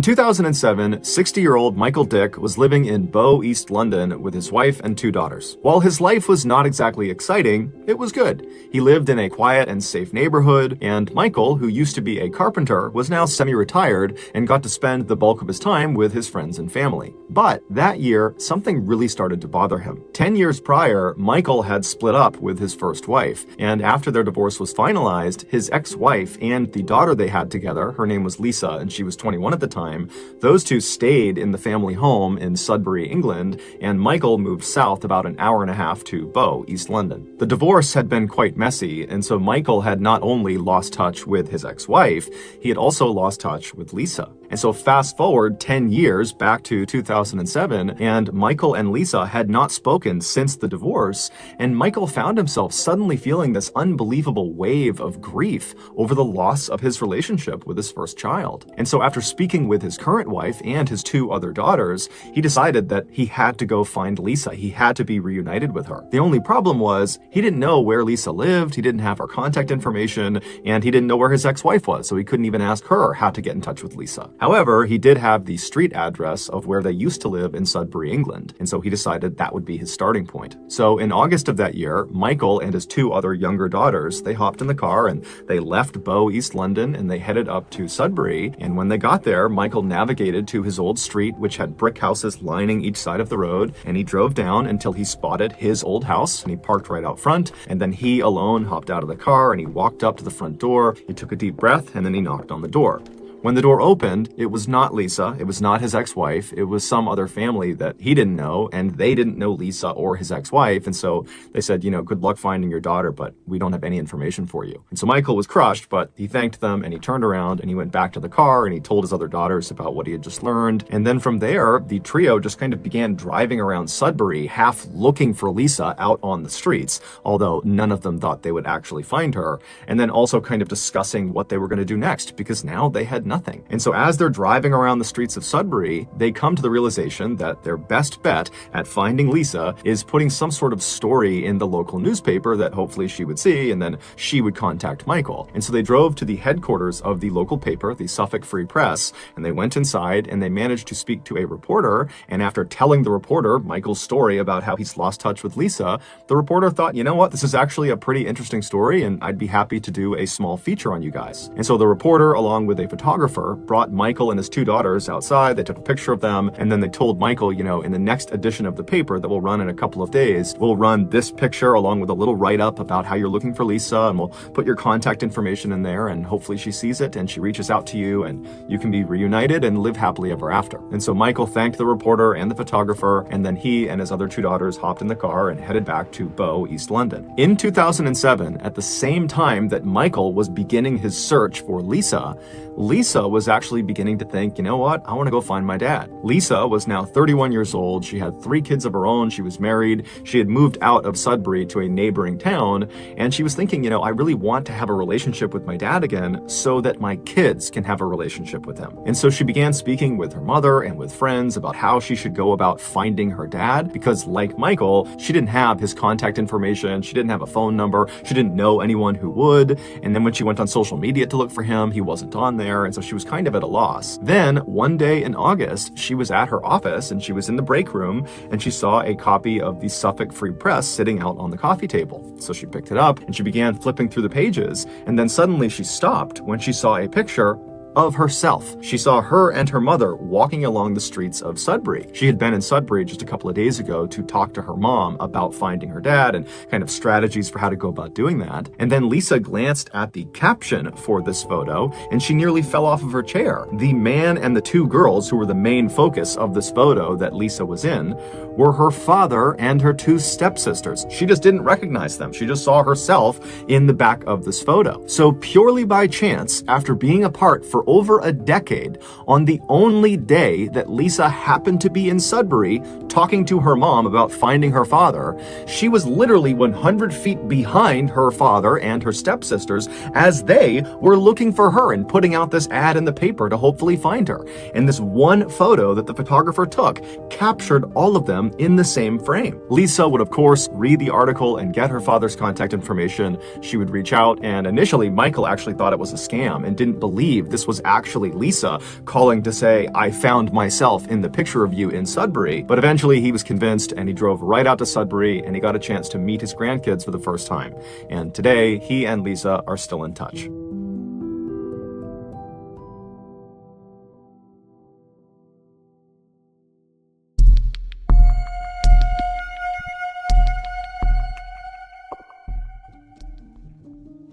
In 2007, 60-year-old Michael Dick was living in Bow, East London with his wife and 2 daughters. While his life was not exactly exciting, it was good. He lived in a quiet and safe neighborhood, and Michael, who used to be a carpenter, was now semi-retired and got to spend the bulk of his time with his friends and family. But that year, something really started to bother him. 10 years prior, Michael had split up with his first wife, and after their divorce was finalized, his ex-wife and the daughter they had together, her name was Lisa, and she was 21 at the time, those two stayed in the family home in Sudbury, England, and Michael moved south about an hour and a half to Bow, East London. The divorce had been quite messy, and so Michael had not only lost touch with his ex-wife, he had also lost touch with Lisa. And so fast forward 10 years back to 2007, and Michael and Lisa had not spoken since the divorce, and Michael found himself suddenly feeling this unbelievable wave of grief over the loss of his relationship with his first child. And so after speaking with his current wife and his 2 other daughters, he decided that he had to go find Lisa. He had to be reunited with her. The only problem was he didn't know where Lisa lived, he didn't have her contact information, and he didn't know where his ex-wife was, so he couldn't even ask her how to get in touch with Lisa. However, he did have the street address of where they used to live in Sudbury, England, and so he decided that would be his starting point. So in August of that year, Michael and his 2 other younger daughters, they hopped in the car and they left Bow, East London, and they headed up to Sudbury. And when they got there, Michael navigated to his old street, which had brick houses lining each side of the road, and he drove down until he spotted his old house, and he parked right out front, and then he alone hopped out of the car and he walked up to the front door, he took a deep breath, and then he knocked on the door. When the door opened, it was not Lisa, it was not his ex-wife, it was some other family that he didn't know, and they didn't know Lisa or his ex-wife, and so they said, good luck finding your daughter, but we don't have any information for you. And so Michael was crushed, but he thanked them, and he turned around, and he went back to the car, and he told his other daughters about what he had just learned, and then from there, the trio just kind of began driving around Sudbury, half looking for Lisa out on the streets, although none of them thought they would actually find her, and then also kind of discussing what they were going to do next, because now they had nothing. And so as they're driving around the streets of Sudbury, they come to the realization that their best bet at finding Lisa is putting some sort of story in the local newspaper that hopefully she would see, and then she would contact Michael. And so they drove to the headquarters of the local paper, the Suffolk Free Press, and they went inside and they managed to speak to a reporter. And after telling the reporter Michael's story about how he's lost touch with Lisa, the reporter thought, you know what, this is actually a pretty interesting story, and I'd be happy to do a small feature on you guys. And so the reporter, along with a photographer, brought Michael and his 2 daughters outside, they took a picture of them, and then they told Michael, in the next edition of the paper that will run in a couple of days, we'll run this picture along with a little write-up about how you're looking for Lisa, and we'll put your contact information in there, and hopefully she sees it and she reaches out to you, and you can be reunited and live happily ever after. And so Michael thanked the reporter and the photographer, and then he and his other 2 daughters hopped in the car and headed back to Bow, East London. In 2007, at the same time that Michael was beginning his search for Lisa, Lisa was actually beginning to think, you know what, I want to go find my dad. Lisa was now 31 years old. She had 3 kids of her own. She was married. She had moved out of Sudbury to a neighboring town. And she was thinking, I really want to have a relationship with my dad again so that my kids can have a relationship with him. And so she began speaking with her mother and with friends about how she should go about finding her dad, because like Michael, she didn't have his contact information. She didn't have a phone number. She didn't know anyone who would. And then when she went on social media to look for him, he wasn't on there. And so she was kind of at a loss. Then one day in August, she was at her office and she was in the break room and she saw a copy of the Suffolk Free Press sitting out on the coffee table. So she picked it up and she began flipping through the pages, and then suddenly she stopped when she saw a picture of herself. She saw her and her mother walking along the streets of Sudbury. She had been in Sudbury just a couple of days ago to talk to her mom about finding her dad and kind of strategies for how to go about doing that. And then Lisa glanced at the caption for this photo and she nearly fell off of her chair. The man and the 2 girls who were the main focus of this photo that Lisa was in were her father and her 2 stepsisters. She just didn't recognize them. She just saw herself in the back of this photo. So purely by chance, after being apart for over a decade, on the only day that Lisa happened to be in Sudbury talking to her mom about finding her father, she was literally 100 feet behind her father and her stepsisters as they were looking for her and putting out this ad in the paper to hopefully find her. And this one photo that the photographer took captured all of them in the same frame. Lisa would, of course, read the article and get her father's contact information. She would reach out, and initially Michael actually thought it was a scam and didn't believe this was actually Lisa calling to say, "I found myself in the picture of you in Sudbury." But eventually he was convinced and he drove right out to Sudbury and he got a chance to meet his grandkids for the first time. And today, he and Lisa are still in touch.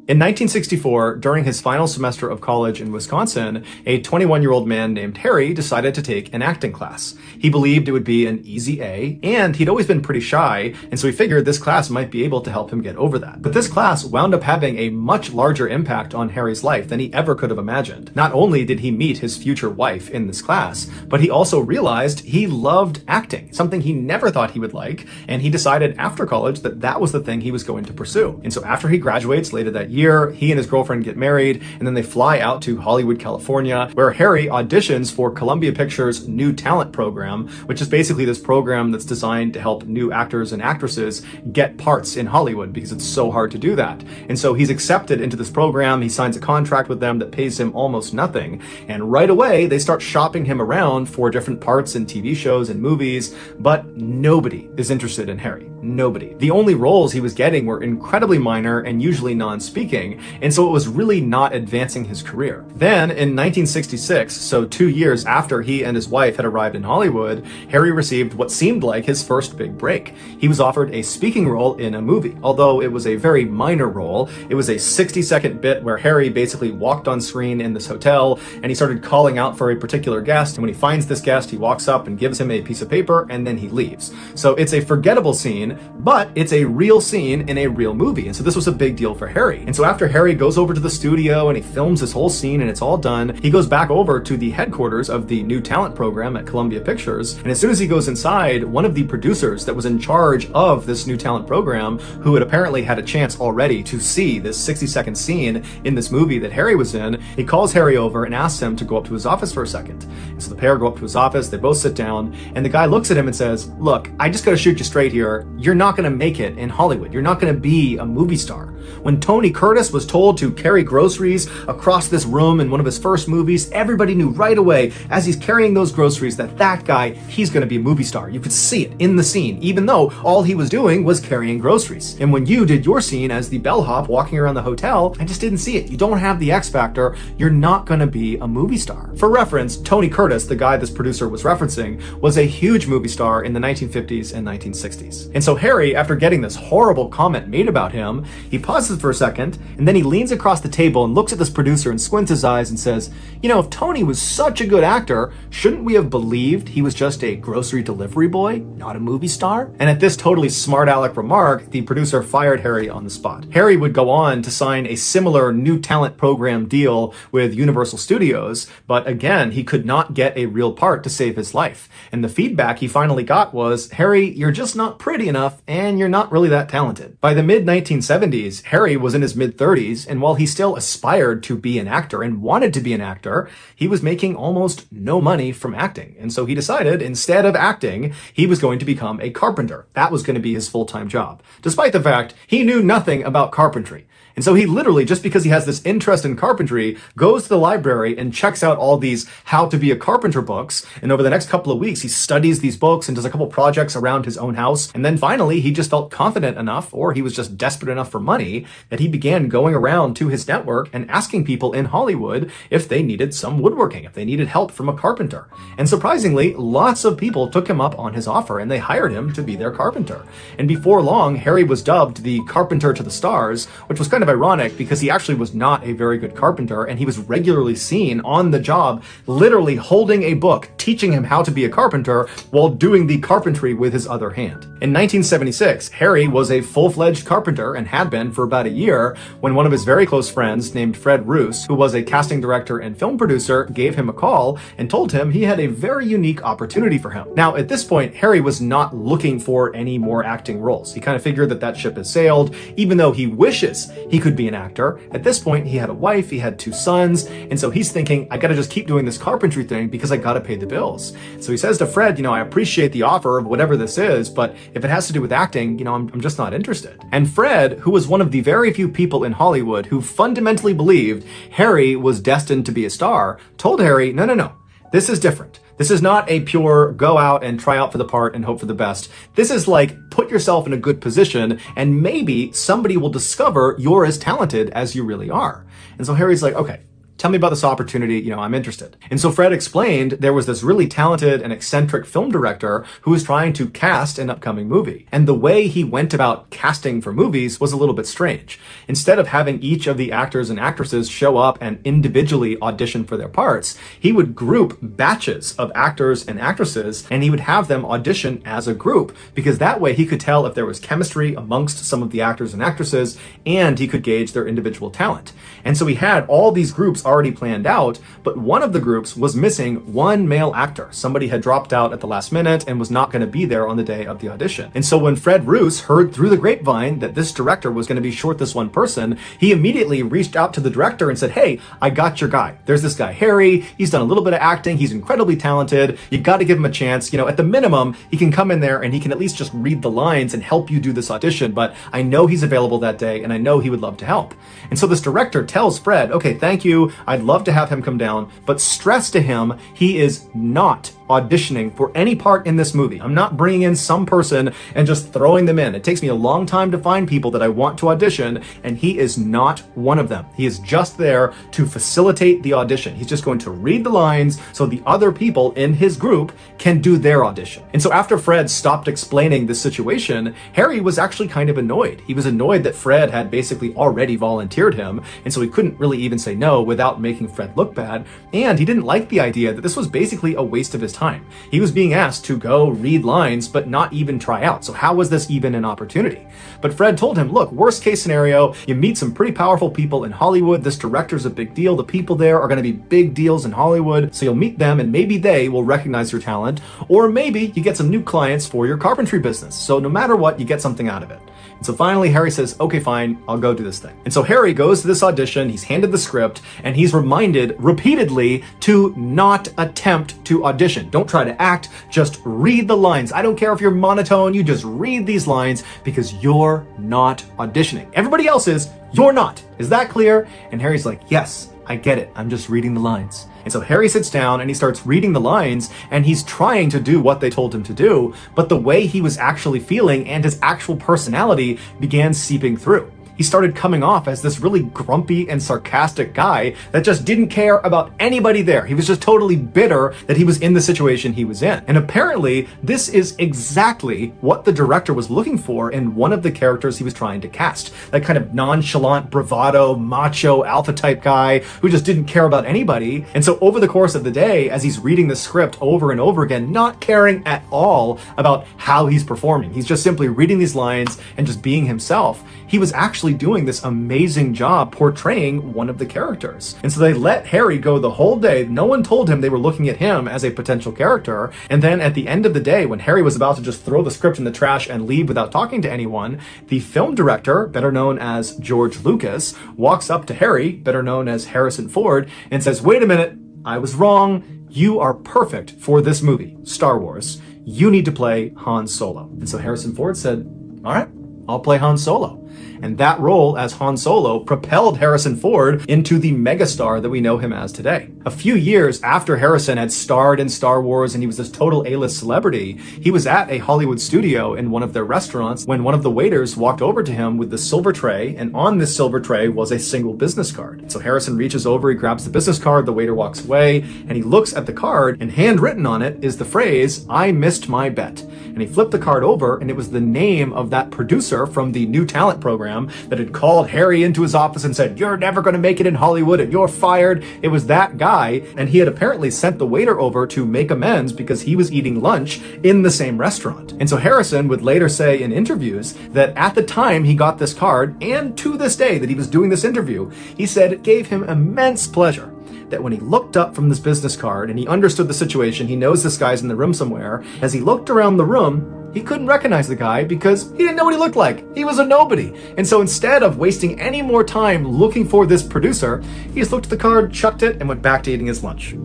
In 1964, during his final semester of college in Wisconsin, a 21-year-old man named Harry decided to take an acting class. He believed it would be an easy A, and he'd always been pretty shy, and so he figured this class might be able to help him get over that. But this class wound up having a much larger impact on Harry's life than he ever could have imagined. Not only did he meet his future wife in this class, but he also realized he loved acting, something he never thought he would like, and he decided after college that that was the thing he was going to pursue. And so after he graduates later that year, he and his girlfriend get married, and then they fly out to Hollywood, California, where Harry auditions for Columbia Pictures' New Talent Program, which is basically this program that's designed to help new actors and actresses get parts in Hollywood because it's so hard to do that. And so he's accepted into this program, he signs a contract with them that pays him almost nothing, and right away they start shopping him around for different parts in TV shows and movies, but nobody is interested in Harry. Nobody. The only roles he was getting were incredibly minor and usually non-speaking, and so it was really not advancing his career. Then, in 1966, so 2 years after he and his wife had arrived in Hollywood, Harry received what seemed like his first big break. He was offered a speaking role in a movie, although it was a very minor role. It was a 60-second bit where Harry basically walked on screen in this hotel, and he started calling out for a particular guest, and when he finds this guest, he walks up and gives him a piece of paper, and then he leaves. So it's a forgettable scene, but it's a real scene in a real movie, and so this was a big deal for Harry. And so after Harry goes over to the studio and he films this whole scene and it's all done, he goes back over to the headquarters of the New Talent Program at Columbia Pictures, and as soon as he goes inside, one of the producers that was in charge of this New Talent Program, who had apparently had a chance already to see this 60-second scene in this movie that Harry was in, he calls Harry over and asks him to go up to his office for a second. And so the pair go up to his office, they both sit down, and the guy looks at him and says, "Look, I just gotta shoot you straight here. You're not gonna make it in Hollywood. You're not gonna be a movie star." When Tony Curtis was told to carry groceries across this room in one of his first movies, everybody knew right away as he's carrying those groceries that that guy, he's gonna be a movie star. You could see it in the scene, even though all he was doing was carrying groceries. And when you did your scene as the bellhop walking around the hotel, I just didn't see it. You don't have the X factor. You're not gonna be a movie star. For reference, Tony Curtis, the guy this producer was referencing, was a huge movie star in the 1950s and 1960s. And so Harry, after getting this horrible comment made about him, he pauses for a second, and then he leans across the table and looks at this producer and squints his eyes and says, "You know, if Tony was such a good actor, shouldn't we have believed he was just a grocery delivery boy, not a movie star?" And at this totally smart aleck remark, the producer fired Harry on the spot. Harry would go on to sign a similar New Talent Program deal with Universal Studios, but again, he could not get a real part to save his life. And the feedback he finally got was, "Harry, you're just not pretty enough, and you're not really that talented." By the mid-1970s, Harry was in his mid-30s, and while he still aspired to be an actor and wanted to be an actor, he was making almost no money from acting. And so he decided, instead of acting, he was going to become a carpenter. That was going to be his full-time job, despite the fact he knew nothing about carpentry. And so he literally, just because he has this interest in carpentry, goes to the library and checks out all these how to be a carpenter books. And over the next couple of weeks, he studies these books and does a couple projects around his own house. And then finally, he just felt confident enough, or he was just desperate enough for money, that he began going around to his network and asking people in Hollywood if they needed some woodworking, if they needed help from a carpenter. And surprisingly, lots of people took him up on his offer and they hired him to be their carpenter. And before long, Harry was dubbed the Carpenter to the Stars, which was kind of ironic because he actually was not a very good carpenter, and he was regularly seen on the job literally holding a book teaching him how to be a carpenter while doing the carpentry with his other hand. In 1976, Harry was a full-fledged carpenter and had been for about a year when one of his very close friends named Fred Roos, who was a casting director and film producer, gave him a call and told him he had a very unique opportunity for him. Now, at this point, Harry was not looking for any more acting roles. He kind of figured that that ship had sailed, even though he wishes he he could be an actor. At this point, he had a wife, he had 2 sons, and so he's thinking, I gotta just keep doing this carpentry thing because I gotta pay the bills. So he says to Fred, I appreciate the offer of whatever this is, but if it has to do with acting, I'm just not interested. And Fred, who was one of the very few people in Hollywood who fundamentally believed Harry was destined to be a star, told Harry, no, this is different. This is not a pure go out and try out for the part and hope for the best. This is like put yourself in a good position and maybe somebody will discover you're as talented as you really are. And so Harry's like, okay, tell me about this opportunity, I'm interested. And so Fred explained there was this really talented and eccentric film director who was trying to cast an upcoming movie. And the way he went about casting for movies was a little bit strange. Instead of having each of the actors and actresses show up and individually audition for their parts, he would group batches of actors and actresses and he would have them audition as a group because that way he could tell if there was chemistry amongst some of the actors and actresses and he could gauge their individual talent. And so he had all these groups already planned out, but one of the groups was missing one male actor. Somebody had dropped out at the last minute and was not going to be there on the day of the audition. And so when Fred Roos heard through the grapevine that this director was going to be short this one person, he immediately reached out to the director and said, hey, I got your guy. There's this guy, Harry. He's done a little bit of acting. He's incredibly talented. You got to give him a chance. At the minimum, he can come in there and he can at least just read the lines and help you do this audition. But I know he's available that day and I know he would love to help. And so this director tells Fred, okay, thank you. I'd love to have him come down, but stress to him, he is not auditioning for any part in this movie. I'm not bringing in some person and just throwing them in. It takes me a long time to find people that I want to audition, and he is not one of them. He is just there to facilitate the audition. He's just going to read the lines so the other people in his group can do their audition. And so after Fred stopped explaining this situation, Harry was actually kind of annoyed. He was annoyed that Fred had basically already volunteered him, and so he couldn't really even say no without making Fred look bad, and he didn't like the idea that this was basically a waste of his time. He was being asked to go read lines but not even try out. So how was this even an opportunity? But Fred told him, look, worst case scenario, you meet some pretty powerful people in Hollywood. This director's a big deal. The people there are going to be big deals in Hollywood. So you'll meet them and maybe they will recognize your talent, or maybe you get some new clients for your carpentry business. So no matter what, you get something out of it. And so finally, Harry says, okay, fine, I'll go do this thing. And so Harry goes to this audition, he's handed the script, and he's reminded repeatedly to not attempt to audition. Don't try to act, just read the lines. I don't care if you're monotone, you just read these lines because you're not auditioning. Everybody else is, you're not. Is that clear? And Harry's like, yes, I get it. I'm just reading the lines. And so Harry sits down and he starts reading the lines and he's trying to do what they told him to do, but the way he was actually feeling and his actual personality began seeping through. He started coming off as this really grumpy and sarcastic guy that just didn't care about anybody there. He was just totally bitter that he was in the situation he was in. And apparently, this is exactly what the director was looking for in one of the characters he was trying to cast. That kind of nonchalant, bravado, macho, alpha type guy who just didn't care about anybody. And so over the course of the day, as he's reading the script over and over again, not caring at all about how he's performing, he's just simply reading these lines and just being himself. He was actually doing this amazing job portraying one of the characters. And so they let Harry go the whole day. No one told him they were looking at him as a potential character. And then at the end of the day, when Harry was about to just throw the script in the trash and leave without talking to anyone, the film director, better known as George Lucas, walks up to Harry, better known as Harrison Ford, and says, wait a minute, I was wrong. You are perfect for this movie, Star Wars. You need to play Han Solo. And so Harrison Ford said, all right, I'll play Han Solo. And that role as Han Solo propelled Harrison Ford into the megastar that we know him as today. A few years after Harrison had starred in Star Wars and he was this total A-list celebrity, he was at a Hollywood studio in one of their restaurants when one of the waiters walked over to him with the silver tray, and on this silver tray was a single business card. So Harrison reaches over, he grabs the business card, the waiter walks away, and he looks at the card, and handwritten on it is the phrase, I missed my bet. And he flipped the card over, and it was the name of that producer from the new talent program that had called Harry into his office and said, you're never going to make it in Hollywood and you're fired. It was that guy, and he had apparently sent the waiter over to make amends because he was eating lunch in the same restaurant. And so Harrison would later say in interviews that at the time he got this card, and to this day that he was doing this interview, he said it gave him immense pleasure that when he looked up from this business card and he understood the situation, he knows this guy's in the room somewhere, as he looked around the room, he couldn't recognize the guy because he didn't know what he looked like. He was a nobody. And so instead of wasting any more time looking for this producer, he just looked at the card, chucked it, and went back to eating his lunch.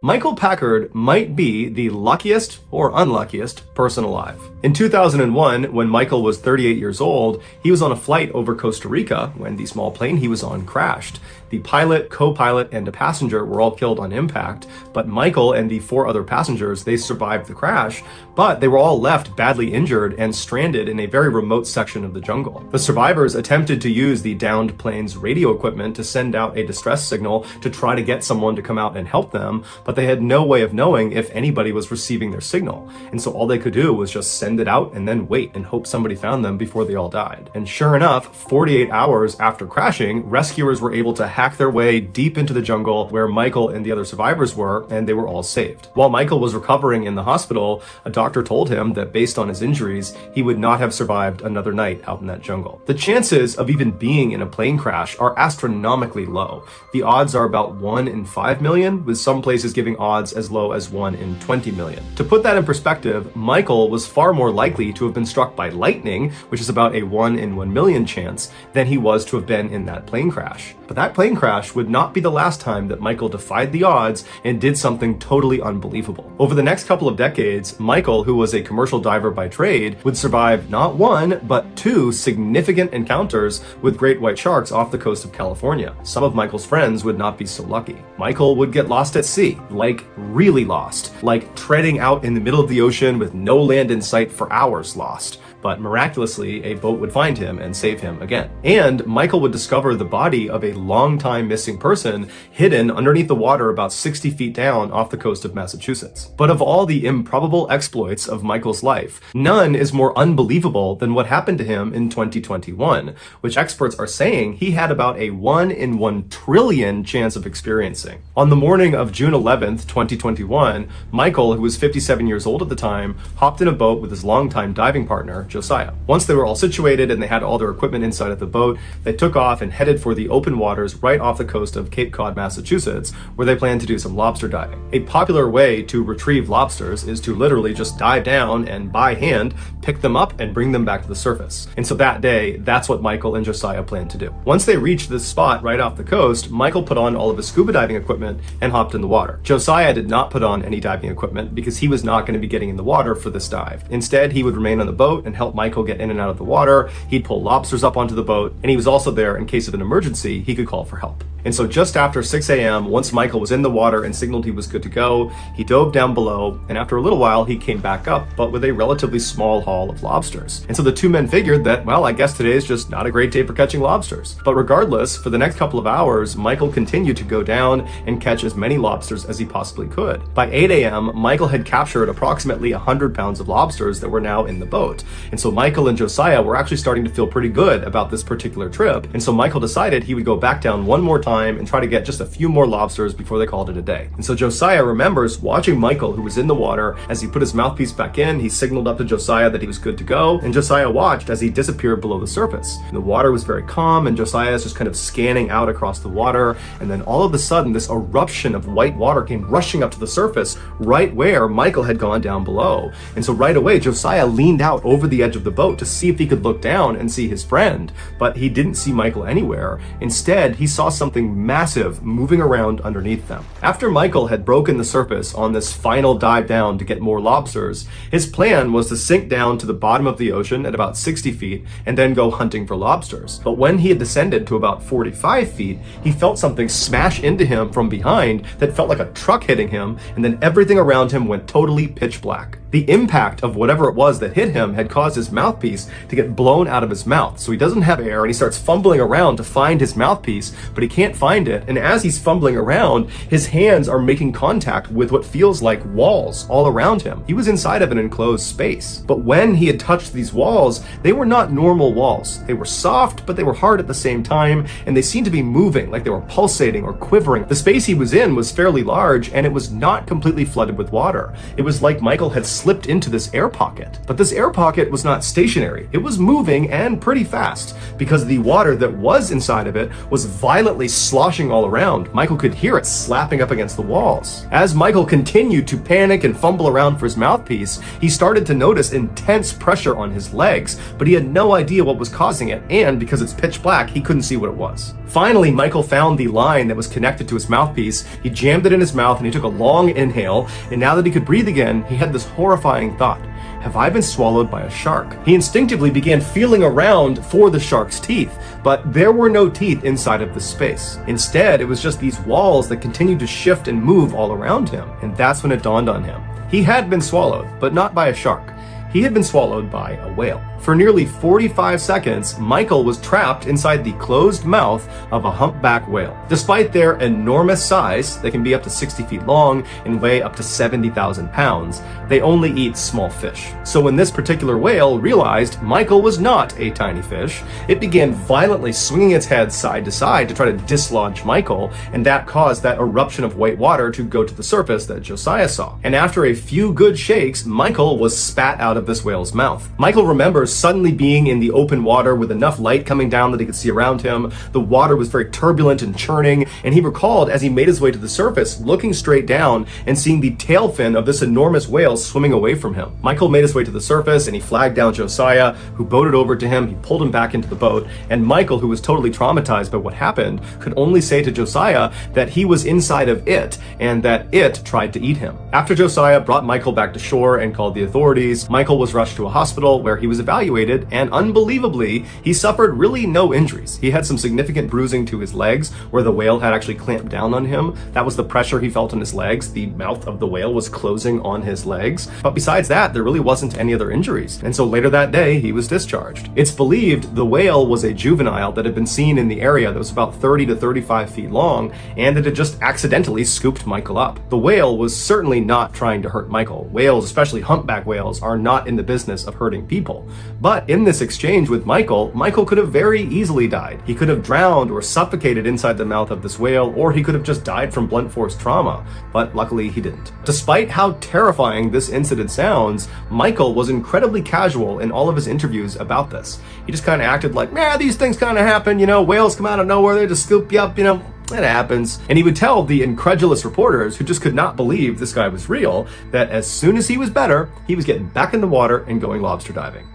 Michael Packard might be the luckiest or unluckiest person alive. In 2001, when Michael was 38 years old, he was on a flight over Costa Rica when the small plane he was on crashed. The pilot, co-pilot, and a passenger were all killed on impact, but Michael and the 4 other passengers, they survived the crash, but they were all left badly injured and stranded in a very remote section of the jungle. The survivors attempted to use the downed plane's radio equipment to send out a distress signal to try to get someone to come out and help them, but they had no way of knowing if anybody was receiving their signal. And so all they could do was just send it out and then wait and hope somebody found them before they all died. And sure enough, 48 hours after crashing, rescuers were able to hack their way deep into the jungle where Michael and the other survivors were, and they were all saved. While Michael was recovering in the hospital, a doctor told him that based on his injuries, he would not have survived another night out in that jungle. The chances of even being in a plane crash are astronomically low. The odds are about 1 in 5 million, with some places giving odds as low as 1 in 20 million. To put that in perspective, Michael was far more likely to have been struck by lightning, which is about a 1 in 1 million chance, than he was to have been in that plane crash. But that plane crash would not be the last time that Michael defied the odds and did something totally unbelievable. Over the next couple of decades, Michael, who was a commercial diver by trade, would survive not 1, but 2 significant encounters with great white sharks off the coast of California. Some of Michael's friends would not be so lucky. Michael would get lost at sea, like really lost, like treading out in the middle of the ocean with no land in sight for hours lost. But miraculously, a boat would find him and save him again. And Michael would discover the body of a long-time missing person hidden underneath the water about 60 feet down off the coast of Massachusetts. But of all the improbable exploits of Michael's life, none is more unbelievable than what happened to him in 2021, which experts are saying he had about a 1 in 1 trillion chance of experiencing. On the morning of June 11th, 2021, Michael, who was 57 years old at the time, hopped in a boat with his longtime diving partner, Josiah. Once they were all situated and they had all their equipment inside of the boat, they took off and headed for the open waters right off the coast of Cape Cod, Massachusetts, where they planned to do some lobster diving. A popular way to retrieve lobsters is to literally just dive down and by hand pick them up and bring them back to the surface. And so that day, that's what Michael and Josiah planned to do. Once they reached this spot right off the coast, Michael put on all of his scuba diving equipment and hopped in the water. Josiah did not put on any diving equipment because he was not going to be getting in the water for this dive. Instead, he would remain on the boat and help Michael get in and out of the water. He'd pull lobsters up onto the boat, and he was also there in case of an emergency, he could call for help. And so just after 6 a.m., once Michael was in the water and signaled he was good to go, he dove down below, and after a little while, he came back up, but with a relatively small haul of lobsters. And so the two men figured that, well, I guess today is just not a great day for catching lobsters. But regardless, for the next couple of hours, Michael continued to go down and catch as many lobsters as he possibly could. By 8 a.m., Michael had captured approximately 100 pounds of lobsters that were now in the boat. And so Michael and Josiah were actually starting to feel pretty good about this particular trip. And so Michael decided he would go back down one more time and try to get just a few more lobsters before they called it a day. And so Josiah remembers watching Michael, who was in the water, as he put his mouthpiece back in. He signaled up to Josiah that he was good to go, and Josiah watched as he disappeared below the surface. And the water was very calm, and Josiah is just kind of scanning out across the water, and then all of a sudden this eruption of white water came rushing up to the surface right where Michael had gone down below. And so right away Josiah leaned out over the edge of the boat to see if he could look down and see his friend, but he didn't see Michael anywhere. Instead, he saw something massive moving around underneath them. After Michael had broken the surface on this final dive down to get more lobsters, his plan was to sink down to the bottom of the ocean at about 60 feet and then go hunting for lobsters. But when he had descended to about 45 feet, he felt something smash into him from behind that felt like a truck hitting him, and then everything around him went totally pitch black. The impact of whatever it was that hit him had caused his mouthpiece to get blown out of his mouth, so he doesn't have air, and he starts fumbling around to find his mouthpiece, but he can't find it. And as he's fumbling around, his hands are making contact with what feels like walls all around him. He was inside of an enclosed space, but when he had touched these walls, they were not normal walls. They were soft, but they were hard at the same time, and they seemed to be moving, like they were pulsating or quivering. The space he was in was fairly large, and it was not completely flooded with water. It was like Michael had slipped into this air pocket. But this air pocket was not stationary. It was moving, and pretty fast, because the water that was inside of it was violently sloshing all around. Michael could hear it slapping up against the walls. As Michael continued to panic and fumble around for his mouthpiece, he started to notice intense pressure on his legs, but he had no idea what was causing it, and because it's pitch black, he couldn't see what it was. Finally, Michael found the line that was connected to his mouthpiece. He jammed it in his mouth and he took a long inhale, and now that he could breathe again, he had this horrifying thought: have I been swallowed by a shark? He instinctively began feeling around for the shark's teeth, but there were no teeth inside of the space. Instead, it was just these walls that continued to shift and move all around him, and that's when it dawned on him. He had been swallowed, but not by a shark. He had been swallowed by a whale. For nearly 45 seconds, Michael was trapped inside the closed mouth of a humpback whale. Despite their enormous size, they can be up to 60 feet long and weigh up to 70,000 pounds, they only eat small fish. So when this particular whale realized Michael was not a tiny fish, it began violently swinging its head side to side to try to dislodge Michael, and that caused that eruption of white water to go to the surface that Josiah saw. And after a few good shakes, Michael was spat out of this whale's mouth. Michael remembers suddenly being in the open water with enough light coming down that he could see around him. The water was very turbulent and churning, and he recalled as he made his way to the surface, looking straight down and seeing the tail fin of this enormous whale swimming away from him. Michael made his way to the surface and he flagged down Josiah, who boated over to him. He pulled him back into the boat, and Michael, who was totally traumatized by what happened, could only say to Josiah that he was inside of it and that it tried to eat him. After Josiah brought Michael back to shore and called the authorities, Michael was rushed to a hospital where he was evaluated, and unbelievably, he suffered really no injuries. He had some significant bruising to his legs where the whale had actually clamped down on him. That was the pressure he felt on his legs. The mouth of the whale was closing on his legs. But besides that, there really wasn't any other injuries. And so later that day, he was discharged. It's believed the whale was a juvenile that had been seen in the area that was about 30 to 35 feet long, and it had just accidentally scooped Michael up. The whale was certainly not trying to hurt Michael. Whales, especially humpback whales, are not in the business of hurting people. But in this exchange with Michael, Michael could have very easily died. He could have drowned or suffocated inside the mouth of this whale, or he could have just died from blunt force trauma. But luckily he didn't. Despite how terrifying this incident sounds, Michael was incredibly casual in all of his interviews about this. He just kind of acted like, these things kind of happen, whales come out of nowhere, they just scoop you up, it happens. And he would tell the incredulous reporters, who just could not believe this guy was real, that as soon as he was better, he was getting back in the water and going lobster diving.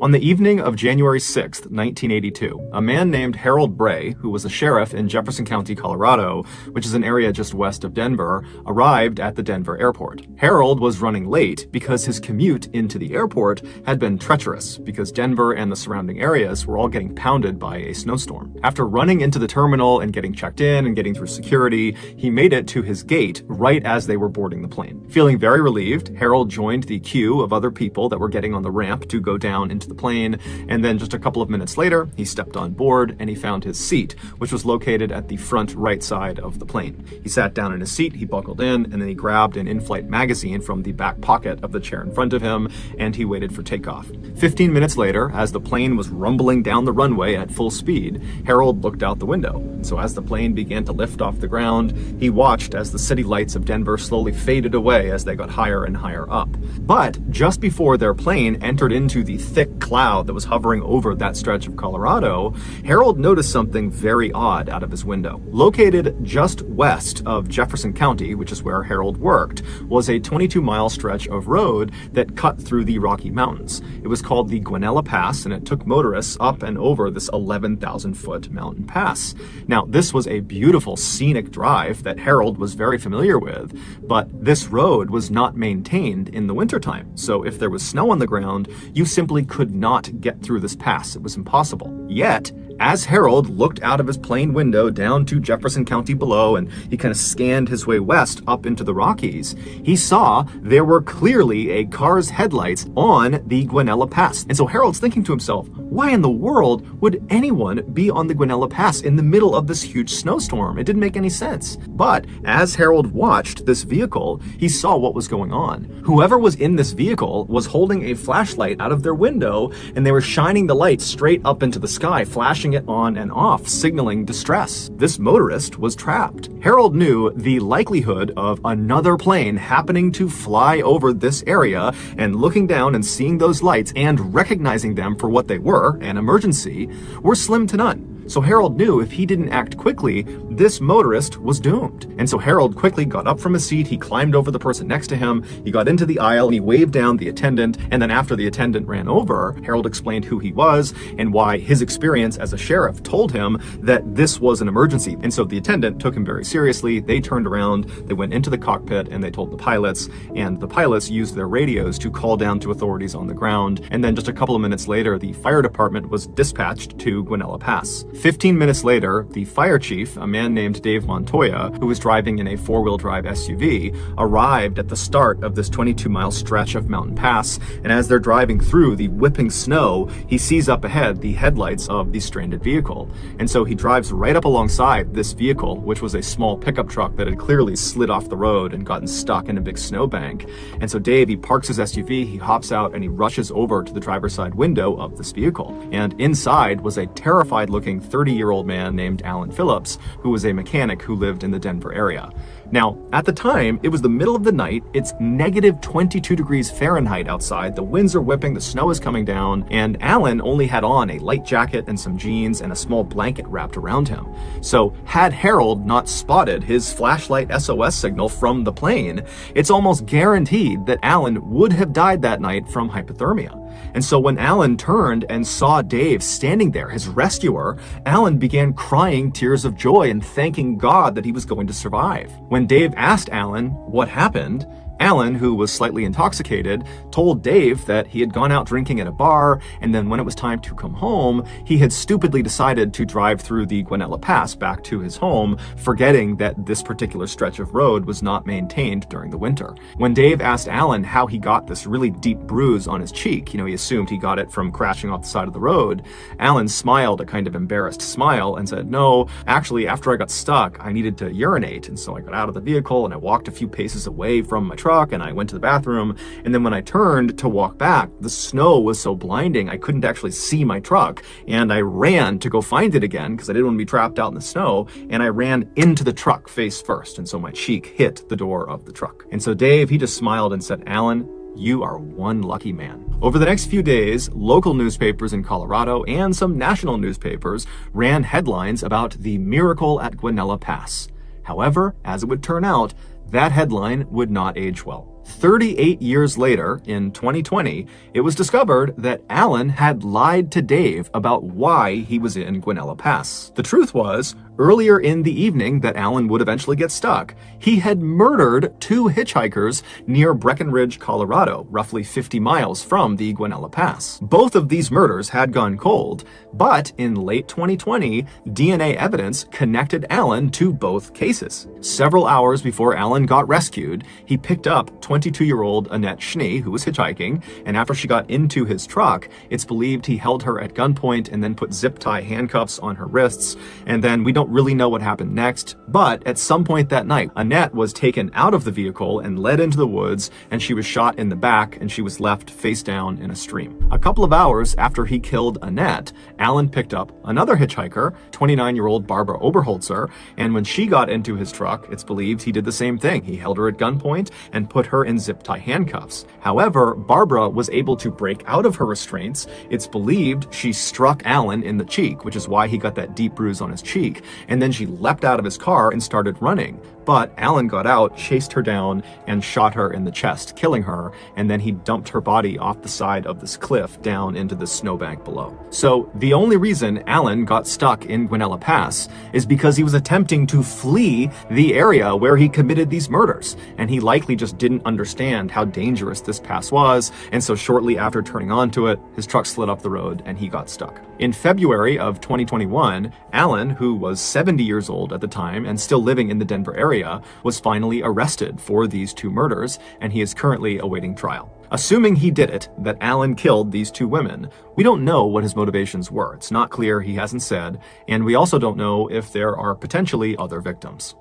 On the evening of January 6th, 1982, a man named Harold Bray, who was a sheriff in Jefferson County, Colorado, which is an area just west of Denver, arrived at the Denver airport. Harold was running late because his commute into the airport had been treacherous, because Denver and the surrounding areas were all getting pounded by a snowstorm. After running into the terminal and getting checked in and getting through security, he made it to his gate right as they were boarding the plane. Feeling very relieved, Harold joined the queue of other people that were getting on the ramp to go down into the plane, and then just a couple of minutes later, he stepped on board and he found his seat, which was located at the front right side of the plane. He sat down in his seat, he buckled in, and then he grabbed an in-flight magazine from the back pocket of the chair in front of him, and he waited for takeoff. 15 minutes later, as the plane was rumbling down the runway at full speed, Harold looked out the window. And so as the plane began to lift off the ground, he watched as the city lights of Denver slowly faded away as they got higher and higher up. But just before their plane entered into the thick cloud that was hovering over that stretch of Colorado, Harold noticed something very odd out of his window. Located just west of Jefferson County, which is where Harold worked, was a 22-mile stretch of road that cut through the Rocky Mountains. It was called the Guanella Pass, and it took motorists up and over this 11,000-foot mountain pass. Now, this was a beautiful scenic drive that Harold was very familiar with, but this road was not maintained in the wintertime. So if there was snow on the ground, you simply could not get through this pass. It was impossible. Yet, As Harold looked out of his plane window down to Jefferson County below, and he kind of scanned his way west up into the Rockies, he saw there were clearly a car's headlights on the Guanella Pass. And so Harold's thinking to himself, why in the world would anyone be on the Guanella Pass in the middle of this huge snowstorm? It didn't make any sense. But as Harold watched this vehicle, he saw what was going on. Whoever was in this vehicle was holding a flashlight out of their window, and they were shining the light straight up into the sky, flashing it on and off, signaling distress. This motorist was trapped. Harold knew the likelihood of another plane happening to fly over this area and looking down and seeing those lights and recognizing them for what they were, an emergency, were slim to none. So Harold knew if he didn't act quickly, this motorist was doomed. And so Harold quickly got up from his seat, he climbed over the person next to him, he got into the aisle, and he waved down the attendant, and then after the attendant ran over, Harold explained who he was and why his experience as a sheriff told him that this was an emergency. And so the attendant took him very seriously. They turned around, they went into the cockpit, and they told the pilots, and the pilots used their radios to call down to authorities on the ground. And then just a couple of minutes later, the fire department was dispatched to Guanella Pass. 15 minutes later, the fire chief, a man named Dave Montoya, who was driving in a four-wheel drive SUV, arrived at the start of this 22-mile stretch of Mountain Pass, and as they're driving through the whipping snow, he sees up ahead the headlights of the stranded vehicle. And so he drives right up alongside this vehicle, which was a small pickup truck that had clearly slid off the road and gotten stuck in a big snowbank. And so Dave, he parks his SUV, he hops out, and he rushes over to the driver's side window of this vehicle. And inside was a terrified-looking 30-year-old man named Alan Phillips, who was a mechanic who lived in the Denver area. Now, at the time, it was the middle of the night, it's negative 22 degrees Fahrenheit outside, the winds are whipping, the snow is coming down, and Alan only had on a light jacket and some jeans and a small blanket wrapped around him. So, had Harold not spotted his flashlight SOS signal from the plane, it's almost guaranteed that Alan would have died that night from hypothermia. And so when Alan turned and saw Dave standing there, his rescuer, Alan began crying tears of joy and thanking God that he was going to survive. When Dave asked Alan what happened, Alan, who was slightly intoxicated, told Dave that he had gone out drinking at a bar, and then when it was time to come home, he had stupidly decided to drive through the Guanella Pass back to his home, forgetting that this particular stretch of road was not maintained during the winter. When Dave asked Alan how he got this really deep bruise on his cheek, he assumed he got it from crashing off the side of the road, Alan smiled a kind of embarrassed smile and said, "No, actually, after I got stuck, I needed to urinate, and so I got out of the vehicle and I walked a few paces away from my truck, and I went to the bathroom, and then when I turned to walk back, the snow was so blinding I couldn't actually see my truck, and I ran to go find it again because I didn't want to be trapped out in the snow, and I ran into the truck face first, and so my cheek hit the door of the truck." And so Dave, he just smiled and said, "Alan, you are one lucky man." Over the next few days, local newspapers in Colorado and some national newspapers ran headlines about the miracle at Guanella Pass. However, as it would turn out, that headline would not age well. 38 years later, in 2020, it was discovered that Alan had lied to Dave about why he was in Guanella Pass. The truth was, earlier in the evening that Alan would eventually get stuck, he had murdered two hitchhikers near Breckenridge, Colorado, roughly 50 miles from the Guanella Pass. Both of these murders had gone cold, but in late 2020, DNA evidence connected Alan to both cases. Several hours before Alan got rescued, he picked up 22-year-old Annette Schnee, who was hitchhiking, and after she got into his truck, it's believed he held her at gunpoint and then put zip tie handcuffs on her wrists, and then we don't really know what happened next, but at some point that night, Annette was taken out of the vehicle and led into the woods, and she was shot in the back, and she was left face down in a stream. A couple of hours after he killed Annette, Alan picked up another hitchhiker, 29-year-old Barbara Oberholzer, and when she got into his truck, it's believed he did the same thing. He held her at gunpoint and put her in zip tie handcuffs. However, Barbara was able to break out of her restraints. It's believed she struck Alan in the cheek, which is why he got that deep bruise on his cheek, and then she leapt out of his car and started running. But Alan got out, chased her down, and shot her in the chest, killing her, and then he dumped her body off the side of this cliff down into the snowbank below. So the only reason Alan got stuck in Guanella Pass is because he was attempting to flee the area where he committed these murders, and he likely just didn't understand how dangerous this pass was, and so shortly after turning onto it, his truck slid off the road and he got stuck. In February of 2021, Allen, who was 70 years old at the time and still living in the Denver area, was finally arrested for these two murders, and he is currently awaiting trial. Assuming he did it, that Allen killed these two women, we don't know what his motivations were. It's not clear, he hasn't said, and we also don't know if there are potentially other victims.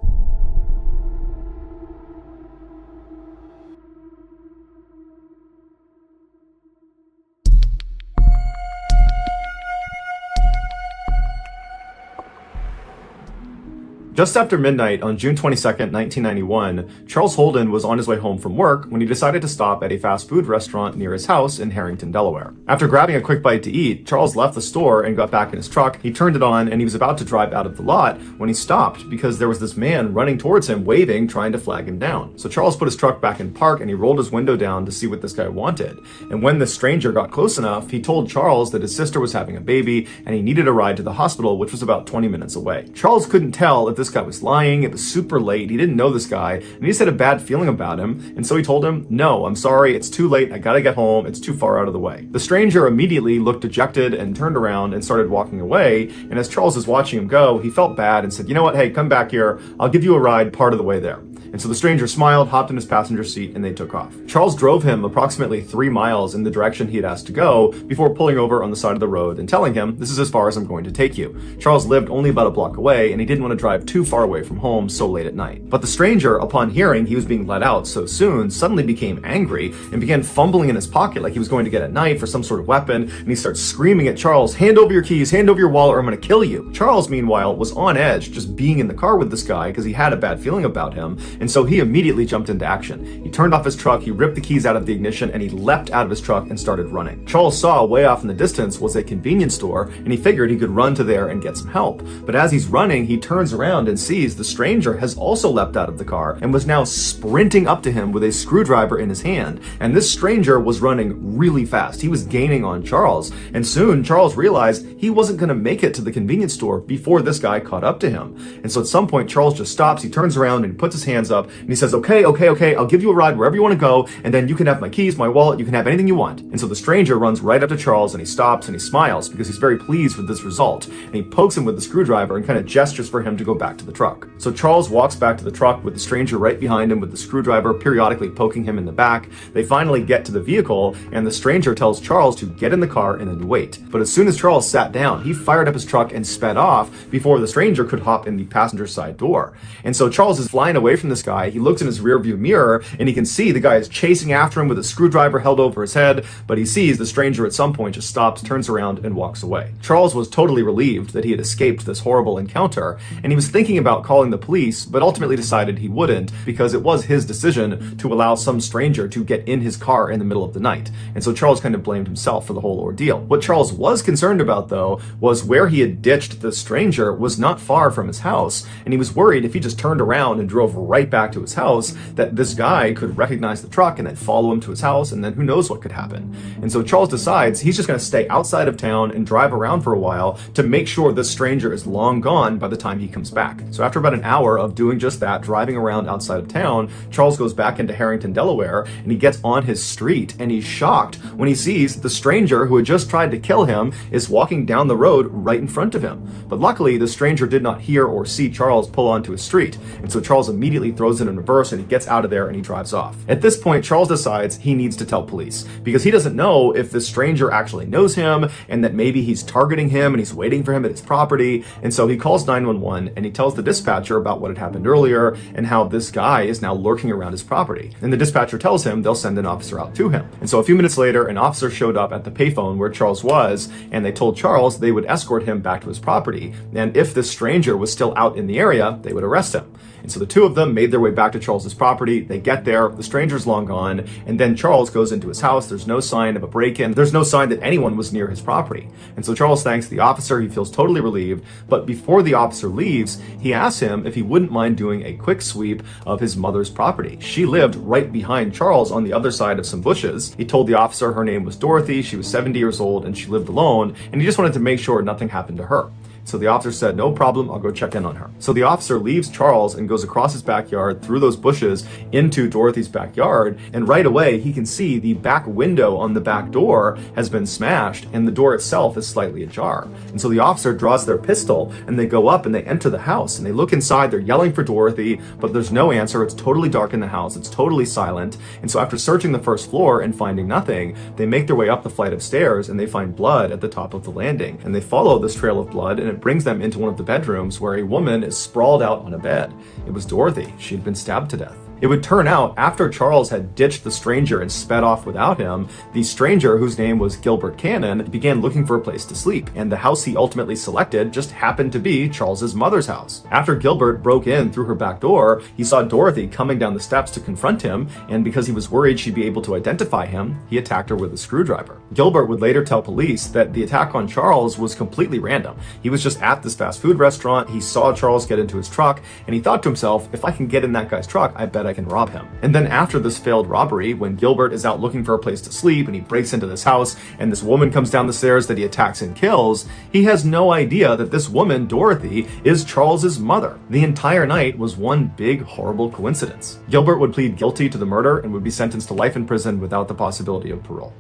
Just after midnight on June 22nd, 1991, Charles Holden was on his way home from work when he decided to stop at a fast food restaurant near his house in Harrington, Delaware. After grabbing a quick bite to eat, Charles left the store and got back in his truck. He turned it on and he was about to drive out of the lot when he stopped because there was this man running towards him, waving, trying to flag him down. So Charles put his truck back in park and he rolled his window down to see what this guy wanted. And when the stranger got close enough, he told Charles that his sister was having a baby and he needed a ride to the hospital, which was about 20 minutes away. Charles couldn't tell if this guy was lying, it was super late, he didn't know this guy, and he just had a bad feeling about him, and so he told him, "No, I'm sorry, it's too late, I gotta get home, it's too far out of the way." The stranger immediately looked dejected and turned around and started walking away, and as Charles was watching him go, he felt bad and said, "You know what, hey, come back here, I'll give you a ride part of the way there." And so the stranger smiled, hopped in his passenger seat, and they took off. Charles drove him approximately 3 miles in the direction he had asked to go before pulling over on the side of the road and telling him, "This is as far as I'm going to take you." Charles lived only about a block away, and he didn't want to drive too far away from home so late at night. But the stranger, upon hearing he was being let out so soon, suddenly became angry and began fumbling in his pocket like he was going to get a knife or some sort of weapon, and he starts screaming at Charles, "Hand over your keys, hand over your wallet, or I'm going to kill you." Charles, meanwhile, was on edge just being in the car with this guy because he had a bad feeling about him, and so he immediately jumped into action. He turned off his truck, he ripped the keys out of the ignition, and he leapt out of his truck and started running. Charles saw way off in the distance was a convenience store, and he figured he could run to there and get some help. But as he's running, he turns around and sees the stranger has also leapt out of the car and was now sprinting up to him with a screwdriver in his hand. And this stranger was running really fast. He was gaining on Charles, and soon Charles realized he wasn't going to make it to the convenience store before this guy caught up to him. And so at some point, Charles just stops, he turns around and puts his hands up, and he says, okay, I'll give you a ride wherever you want to go, and then you can have my keys, my wallet, you can have anything you want." And so the stranger runs right up to Charles, and he stops and he smiles because he's very pleased with this result, and he pokes him with the screwdriver and kind of gestures for him to go back to the truck. So Charles walks back to the truck with the stranger right behind him with the screwdriver periodically poking him in the back. They finally get to the vehicle, and the stranger tells Charles to get in the car and then wait. But as soon as Charles sat down, he fired up his truck and sped off before the stranger could hop in the passenger side door. And so Charles is flying away from this guy. He looks in his rearview mirror and he can see the guy is chasing after him with a screwdriver held over his head, but he sees the stranger at some point just stops, turns around, and walks away. Charles was totally relieved that he had escaped this horrible encounter, and he was thinking about calling the police, but ultimately decided he wouldn't because it was his decision to allow some stranger to get in his car in the middle of the night. And so Charles kind of blamed himself for the whole ordeal. What Charles was concerned about, though, was where he had ditched the stranger was not far from his house, and he was worried if he just turned around and drove right back to his house that this guy could recognize the truck and then follow him to his house, and then who knows what could happen. And so Charles decides he's just going to stay outside of town and drive around for a while to make sure this stranger is long gone by the time he comes back. So after about an hour of doing just that, driving around outside of town, Charles goes back into Harrington, Delaware, and he gets on his street, and he's shocked when he sees the stranger who had just tried to kill him is walking down the road right in front of him. But luckily, the stranger did not hear or see Charles pull onto his street, and so Charles immediately throws it in reverse and he gets out of there and he drives off. At this point, Charles decides he needs to tell police because he doesn't know if this stranger actually knows him and that maybe he's targeting him and he's waiting for him at his property. And so he calls 911 and he tells the dispatcher about what had happened earlier and how this guy is now lurking around his property. And the dispatcher tells him they'll send an officer out to him. And so a few minutes later, an officer showed up at the payphone where Charles was, and they told Charles they would escort him back to his property. And if this stranger was still out in the area, they would arrest him. And so the two of them made their way back to Charles's property. They get there, the stranger's long gone, and then Charles goes into his house. There's no sign of a break-in. There's no sign that anyone was near his property. And so Charles thanks the officer. He feels totally relieved. But before the officer leaves, he asks him if he wouldn't mind doing a quick sweep of his mother's property. She lived right behind Charles on the other side of some bushes. He told the officer her name was Dorothy. She was 70 years old and she lived alone. And he just wanted to make sure nothing happened to her. So the officer said, no problem, I'll go check in on her. So the officer leaves Charles and goes across his backyard through those bushes into Dorothy's backyard. And right away, he can see the back window on the back door has been smashed and the door itself is slightly ajar. And so the officer draws their pistol and they go up and they enter the house and they look inside. They're yelling for Dorothy, but there's no answer. It's totally dark in the house. It's totally silent. And so after searching the first floor and finding nothing, they make their way up the flight of stairs and they find blood at the top of the landing. And they follow this trail of blood and it brings them into one of the bedrooms where a woman is sprawled out on a bed. It was Dorothy. She had been stabbed to death. It would turn out, after Charles had ditched the stranger and sped off without him, the stranger, whose name was Gilbert Cannon, began looking for a place to sleep, and the house he ultimately selected just happened to be Charles's mother's house. After Gilbert broke in through her back door, he saw Dorothy coming down the steps to confront him, and because he was worried she'd be able to identify him, he attacked her with a screwdriver. Gilbert would later tell police that the attack on Charles was completely random. He was just at this fast food restaurant, he saw Charles get into his truck, and he thought to himself, if I can get in that guy's truck, I bet I can rob him. And then after this failed robbery, when Gilbert is out looking for a place to sleep and he breaks into this house and this woman comes down the stairs that he attacks and kills, he has no idea that this woman, Dorothy, is Charles's mother. The entire night was one big horrible coincidence. Gilbert would plead guilty to the murder and would be sentenced to life in prison without the possibility of parole.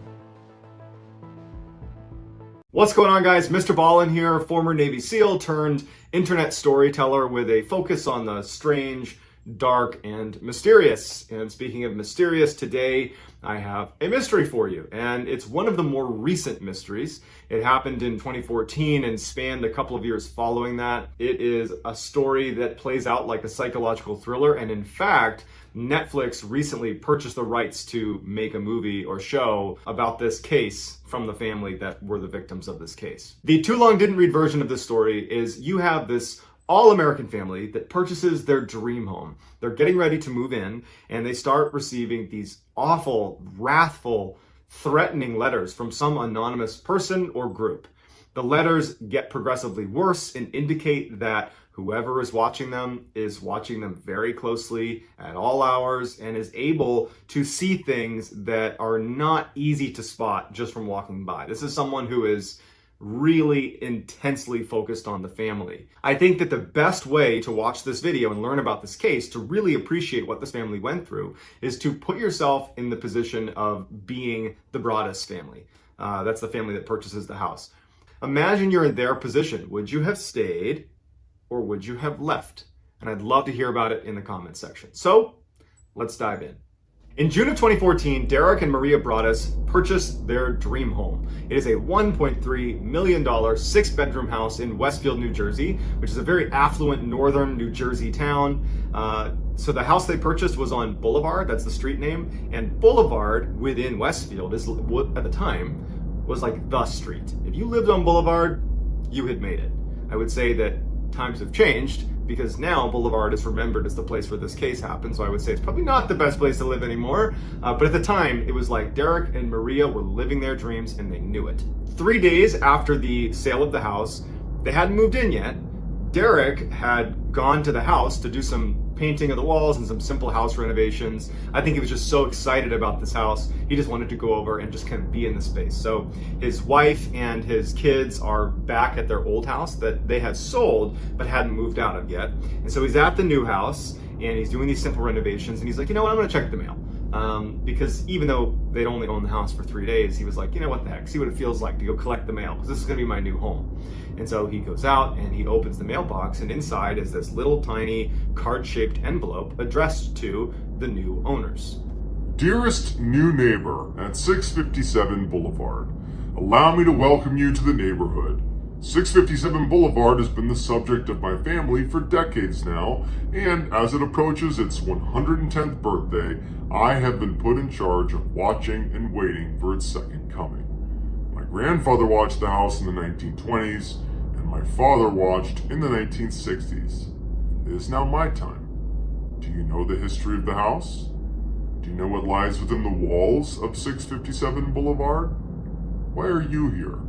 What's going on, guys? Mrballen here, former Navy SEAL turned internet storyteller with a focus on the strange, dark, and mysterious. And speaking of mysterious, today I have a mystery for you, and it's one of the more recent mysteries. It happened in 2014 and spanned a couple of years following that. It is a story that plays out like a psychological thriller, and in fact, Netflix recently purchased the rights to make a movie or show about this case from the family that were the victims of this case. The too long didn't read version of this story is you have this all-American family that purchases their dream home. They're getting ready to move in, and they start receiving these awful, wrathful, threatening letters from some anonymous person or group. The letters get progressively worse and indicate that whoever is watching them very closely at all hours and is able to see things that are not easy to spot just from walking by. This is someone who is really intensely focused on the family. I think that the best way to watch this video and learn about this case, to really appreciate what this family went through, is to put yourself in the position of being the Broaddus family. That's the family that purchases the house. Imagine you're in their position. Would you have stayed or would you have left? And I'd love to hear about it in the comments section. So let's dive in. In June of 2014, Derek and Maria Broaddus purchased their dream home. It is a $1.3 million 6-bedroom house in Westfield, New Jersey, which is a very affluent northern New Jersey town. So the house they purchased was on Boulevard, that's the street name, and Boulevard within Westfield is, at the time, was like the street. If you lived on Boulevard, you had made it. I would say that times have changed, because now Boulevard is remembered as the place where this case happened, so I would say it's probably not the best place to live anymore. But at the time, it was like Derek and Maria were living their dreams and they knew it. 3 days after the sale of the house, they hadn't moved in yet. Derek had gone to the house to do some painting of the walls and some simple house renovations. I think he was just so excited about this house, he just wanted to go over and just kind of be in the space. So his wife and his kids are back at their old house that they had sold but hadn't moved out of yet. And so he's at the new house and he's doing these simple renovations and he's like, you know what, I'm gonna check the mail. Because even though they'd only owned the house for 3 days, he was like, you know what the heck, see what it feels like to go collect the mail, because this is gonna be my new home. And so he goes out and he opens the mailbox, and inside is this little tiny card-shaped envelope addressed to the new owners. Dearest new neighbor at 657 Boulevard, allow me to welcome you to the neighborhood. 657 Boulevard has been the subject of my family for decades now, and as it approaches its 110th birthday, I have been put in charge of watching and waiting for its second coming. My grandfather watched the house in the 1920s, and my father watched in the 1960s. It is now my time. Do you know the history of the house? Do you know what lies within the walls of 657 Boulevard? Why are you here?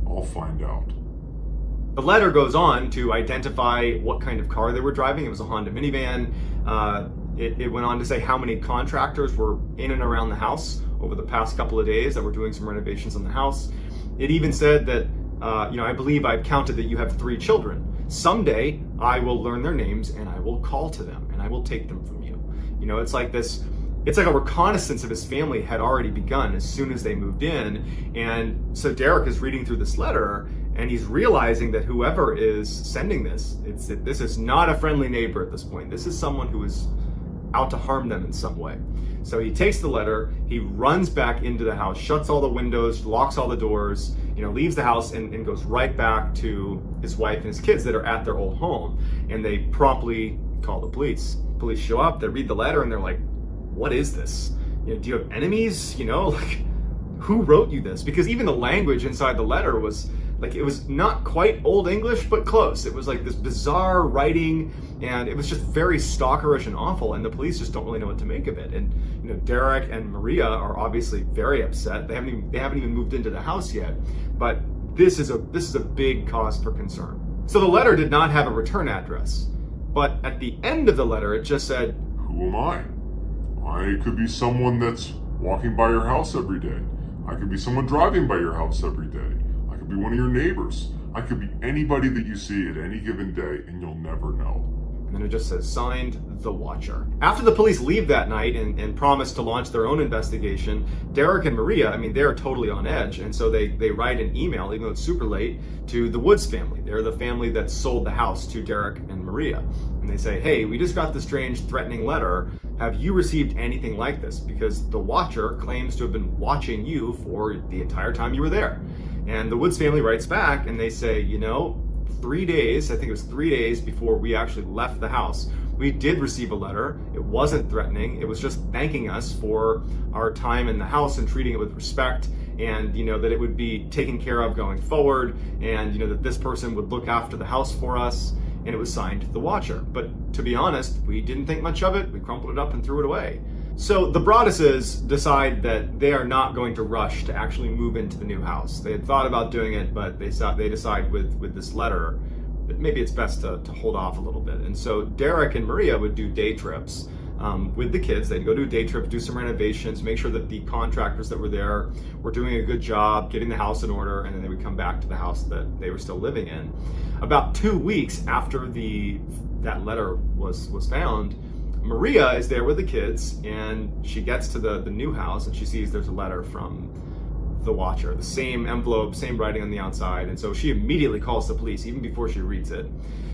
I'll find out. The letter goes on to identify what kind of car they were driving. It was a Honda minivan. It went on to say how many contractors were in and around the house over the past couple of days that were doing some renovations on the house. It even said that I believe I've counted that you have 3 children. Someday I will learn their names and I will call to them and I will take them from you. It's like this. It's like a reconnaissance of his family had already begun as soon as they moved in. And so Derek is reading through this letter and he's realizing that whoever is sending this is not a friendly neighbor at this point. This is someone who is out to harm them in some way. So he takes the letter, he runs back into the house, shuts all the windows, locks all the doors, leaves the house and goes right back to his wife and his kids that are at their old home. And they promptly call the police. Police show up, they read the letter and they're like, what is this? Do you have enemies? Who wrote you this? Because even the language inside the letter was like, it was not quite Old English, but close. It was like this bizarre writing, and it was just very stalkerish and awful, and the police just don't really know what to make of it. And Derek and Maria are obviously very upset. They haven't even moved into the house yet, but this is a big cause for concern. So the letter did not have a return address, but at the end of the letter, it just said, "Who am I? I could be someone that's walking by your house every day. I could be someone driving by your house every day. I could be one of your neighbors. I could be anybody that you see at any given day, and you'll never know." And then it just says, signed, The Watcher. After the police leave that night and promise to launch their own investigation, Derek and Maria, they're totally on edge. And so they write an email, even though it's super late, to the Woods family. They're the family that sold the house to Derek and Maria. And they say, hey, we just got this strange, threatening letter. Have you received anything like this? Because the Watcher claims to have been watching you for the entire time you were there. And the Woods family writes back and they say, 3 days, I think it was 3 days before we actually left the house, we did receive a letter. It wasn't threatening. It was just thanking us for our time in the house and treating it with respect, and that it would be taken care of going forward, and that this person would look after the house for us, and it was signed The Watcher. But to be honest, we didn't think much of it. We crumpled it up and threw it away. So the Broadduses decide that they are not going to rush to actually move into the new house. They had thought about doing it, but they decide with this letter that maybe it's best to hold off a little bit. And so Derek and Maria would do day trips with the kids. They'd go do a day trip, do some renovations, make sure that the contractors that were there were doing a good job getting the house in order, and then they would come back to the house that they were still living in. About 2 weeks after that letter was found, Maria is there with the kids, and she gets to the new house and she sees there's a letter from the Watcher, the same envelope, same writing on the outside, and so she immediately calls the police even before she reads it.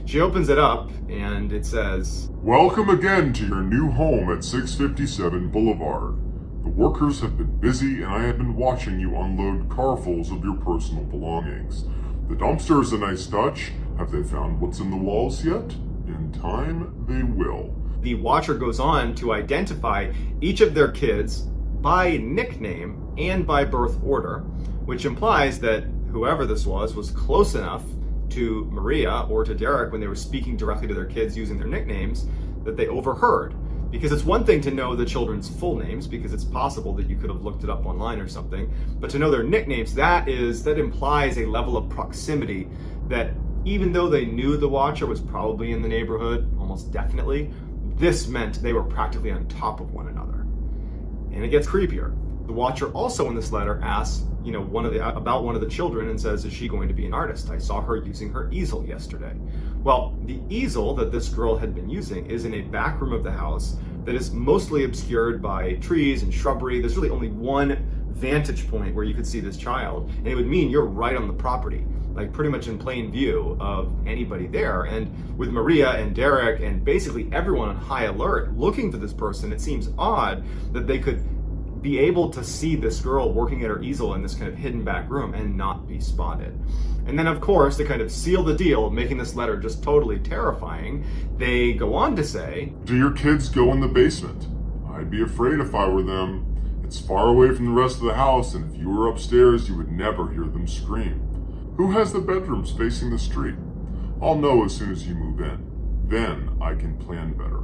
She opens it up and it says, "Welcome again to your new home at 657 Boulevard. The workers have been busy and I have been watching you unload carfuls of your personal belongings. The dumpster is a nice touch. Have they found what's in the walls yet? In time, they will." The Watcher goes on to identify each of their kids by nickname and by birth order, which implies that whoever this was close enough to Maria or to Derek when they were speaking directly to their kids using their nicknames that they overheard. Because it's one thing to know the children's full names, because it's possible that you could have looked it up online or something, but to know their nicknames, that implies a level of proximity that even though they knew the Watcher was probably in the neighborhood, almost definitely, this meant they were practically on top of one another. And it gets creepier. The Watcher also in this letter asks, about one of the children and says, is she going to be an artist? I saw her using her easel yesterday. Well, the easel that this girl had been using is in a back room of the house that is mostly obscured by trees and shrubbery. There's really only one vantage point where you could see this child, and it would mean you're right on the property, like pretty much in plain view of anybody there. And with Maria and Derek and basically everyone on high alert looking for this person, it seems odd that they could be able to see this girl working at her easel in this kind of hidden back room and not be spotted. And then of course, to kind of seal the deal, making this letter just totally terrifying, they go on to say, "Do your kids go in the basement? I'd be afraid if I were them. It's far away from the rest of the house, and if you were upstairs, you would never hear them scream. Who has the bedrooms facing the street? I'll know as soon as you move in. Then I can plan better."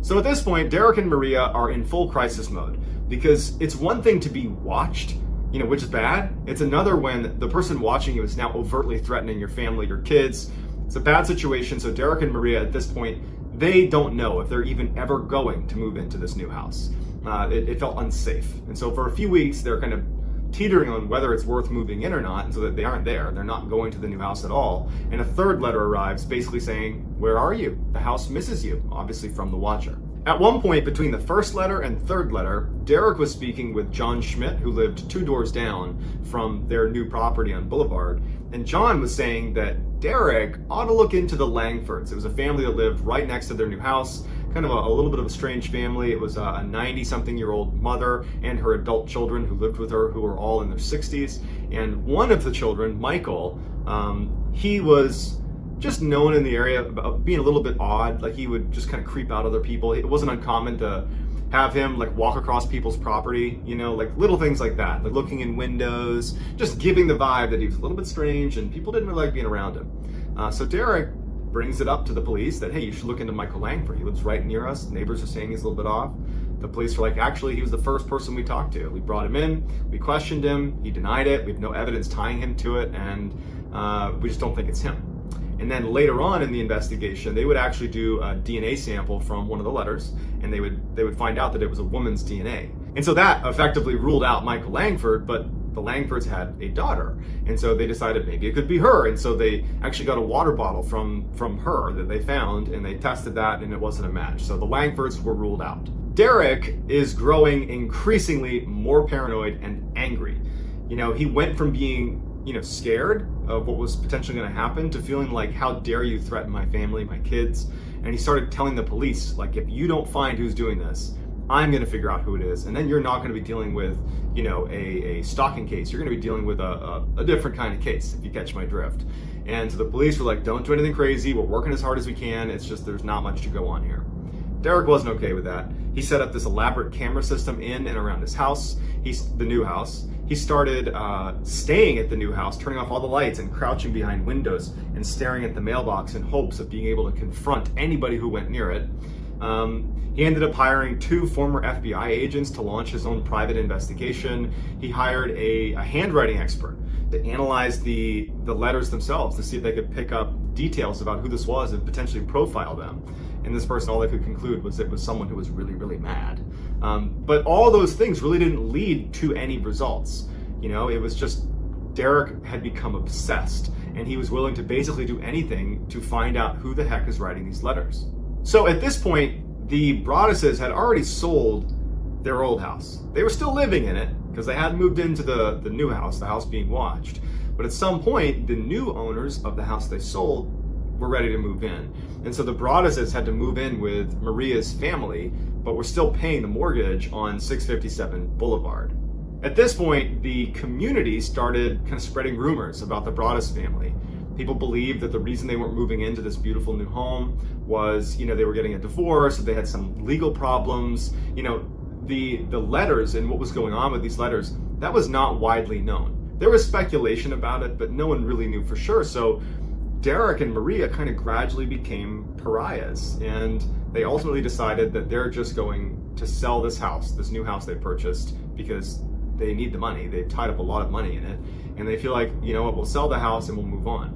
So at this point, Derek and Maria are in full crisis mode, because it's one thing to be watched, which is bad. It's another when the person watching you is now overtly threatening your family, your kids. It's a bad situation. So Derek and Maria at this point, they don't know if they're even ever going to move into this new house. It felt unsafe. And so for a few weeks, they're kind of teetering on whether it's worth moving in or not, and so that they aren't there. They're not going to the new house at all. And a third letter arrives basically saying, "Where are you? The house misses you," obviously from the watcher. At one point between the first letter and third letter, Derek was speaking with John Schmidt, who lived 2 doors down from their new property on Boulevard. And John was saying that Derek ought to look into the Langfords. It was a family that lived right next to their new house, kind of a little bit of a strange family. It was a 90-something-year-old mother and her adult children who lived with her, who were all in their 60s. And one of the children, Michael, he was just known in the area about being a little bit odd. Like, he would just kind of creep out other people. It wasn't uncommon to have him like walk across people's property, like little things like that, like looking in windows, just giving the vibe that he was a little bit strange and people didn't really like being around him. So Derek brings it up to the police that, hey, you should look into Michael Langford. He lives right near us. Neighbors are saying he's a little bit off. The police were like, actually, he was the first person we talked to. We brought him in, we questioned him, he denied it, we have no evidence tying him to it, and we just don't think it's him. And then later on in the investigation, they would actually do a DNA sample from one of the letters, and they would find out that it was a woman's DNA. And so that effectively ruled out Michael Langford, but the Langfords had a daughter. And so they decided maybe it could be her. And so they actually got a water bottle from her that they found, and they tested that, and it wasn't a match. So the Langfords were ruled out. Derek is growing increasingly more paranoid and angry. He went from being scared of what was potentially going to happen to feeling like, how dare you threaten my family, my kids? And he started telling the police, like, if you don't find who's doing this, I'm going to figure out who it is. And then you're not going to be dealing with, a stalking case. You're going to be dealing with a different kind of case, if you catch my drift. And so the police were like, don't do anything crazy. We're working as hard as we can. It's just, there's not much to go on here. Derek wasn't okay with that. He set up this elaborate camera system in and around his house, the new house. He started staying at the new house, turning off all the lights and crouching behind windows and staring at the mailbox in hopes of being able to confront anybody who went near it. He ended up hiring 2 former FBI agents to launch his own private investigation. He hired a handwriting expert to analyze the letters themselves to see if they could pick up details about who this was and potentially profile them. And this person, all they could conclude was it was someone who was really, really mad. But all those things really didn't lead to any results. It was just Derek had become obsessed, and he was willing to basically do anything to find out who the heck is writing these letters. So at this point, the Broadduses had already sold their old house. They were still living in it because they hadn't moved into the new house, the house being watched. But at some point, the new owners of the house they sold were ready to move in. And so the Broadduses had to move in with Maria's family, but were still paying the mortgage on 657 Boulevard. At this point, the community started kind of spreading rumors about the Broaddus family. People believed that the reason they weren't moving into this beautiful new home was, they were getting a divorce, or they had some legal problems. The letters and what was going on with these letters, that was not widely known. There was speculation about it, but no one really knew for sure. So Derek and Maria kind of gradually became pariahs, and they ultimately decided that they're just going to sell this house, this new house they purchased, because they need the money. They've tied up a lot of money in it, and they feel like, we'll sell the house and we'll move on.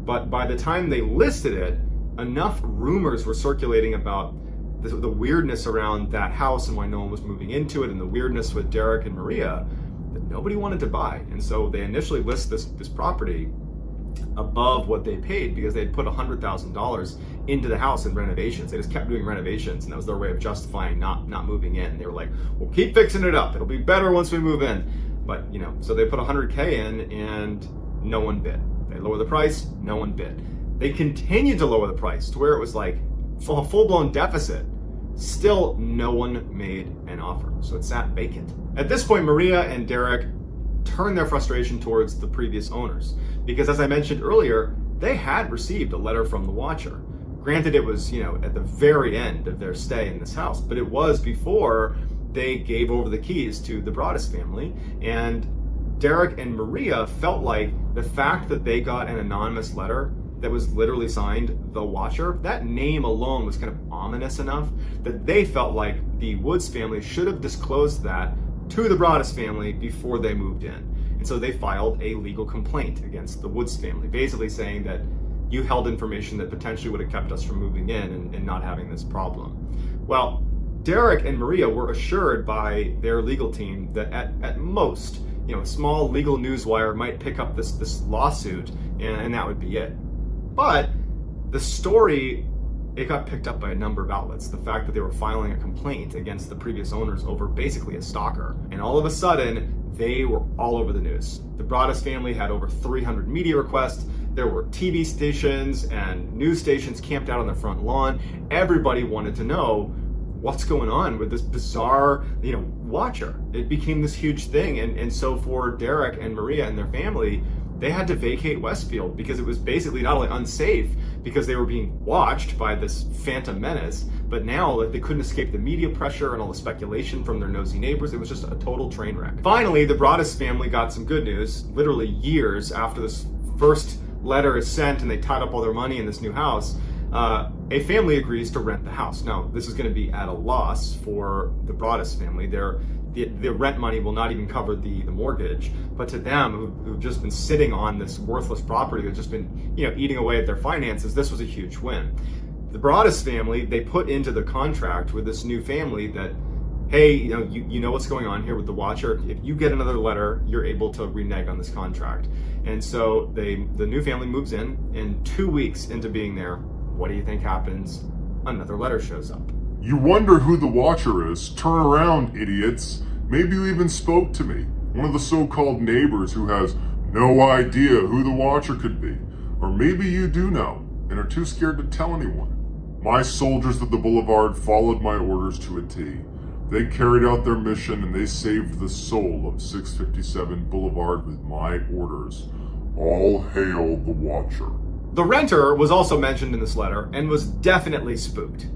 But by the time they listed it, enough rumors were circulating about the weirdness around that house and why no one was moving into it, and the weirdness with Derek and Maria, that nobody wanted to buy. And so they initially list this property above what they paid because they had put $100,000 into the house in renovations. They just kept doing renovations, and that was their way of justifying not moving in. They were like, we'll keep fixing it up. It'll be better once we move in. But, so they put $100K in, and no one bid. They lower the price, no one bid. They continued to lower the price to where it was like a full-blown deficit. Still, no one made an offer. So it sat vacant. At this point, Maria and Derek turned their frustration towards the previous owners, because as I mentioned earlier, they had received a letter from the watcher. Granted, it was, at the very end of their stay in this house, but it was before they gave over the keys to the Broaddus family. And Derek and Maria felt like the fact that they got an anonymous letter that was literally signed The Watcher, that name alone was kind of ominous enough that they felt like the Woods family should have disclosed that to the Broaddus family before they moved in. And so they filed a legal complaint against the Woods family, basically saying that you held information that potentially would have kept us from moving in and not having this problem. Well, Derek and Maria were assured by their legal team that at most, a small legal newswire might pick up this lawsuit, and that would be it. But the story, it got picked up by a number of outlets. The fact that they were filing a complaint against the previous owners over basically a stalker. And all of a sudden, they were all over the news. The Broaddus family had over 300 media requests. There were TV stations and news stations camped out on their front lawn. Everybody wanted to know what's going on with this bizarre, watcher. It became this huge thing. And so for Derek and Maria and their family, they had to vacate Westfield because it was basically not only unsafe because they were being watched by this phantom menace, but now they couldn't escape the media pressure and all the speculation from their nosy neighbors. It was just a total train wreck. Finally, the Broaddus family got some good news. Literally years after this first letter is sent and they tied up all their money in this new house, a family agrees to rent the house. Now, this is going to be at a loss for the Broaddus family. The rent money will not even cover the mortgage, but to them who've just been sitting on this worthless property, that's just been eating away at their finances, this was a huge win. The Broaddus family, they put into the contract with this new family that, hey, you know what's going on here with the watcher. If you get another letter, you're able to renege on this contract. And so the new family moves in, and 2 weeks into being there, what do you think happens? Another letter shows up. You wonder who the watcher is. Turn around, idiots. Maybe you even spoke to me, one of the so-called neighbors who has no idea who the watcher could be. Or maybe you do know and are too scared to tell anyone. My soldiers of the boulevard followed my orders to a T. They carried out their mission and they saved the soul of 657 Boulevard with my orders. All hail the watcher. The renter was also mentioned in this letter and was definitely spooked.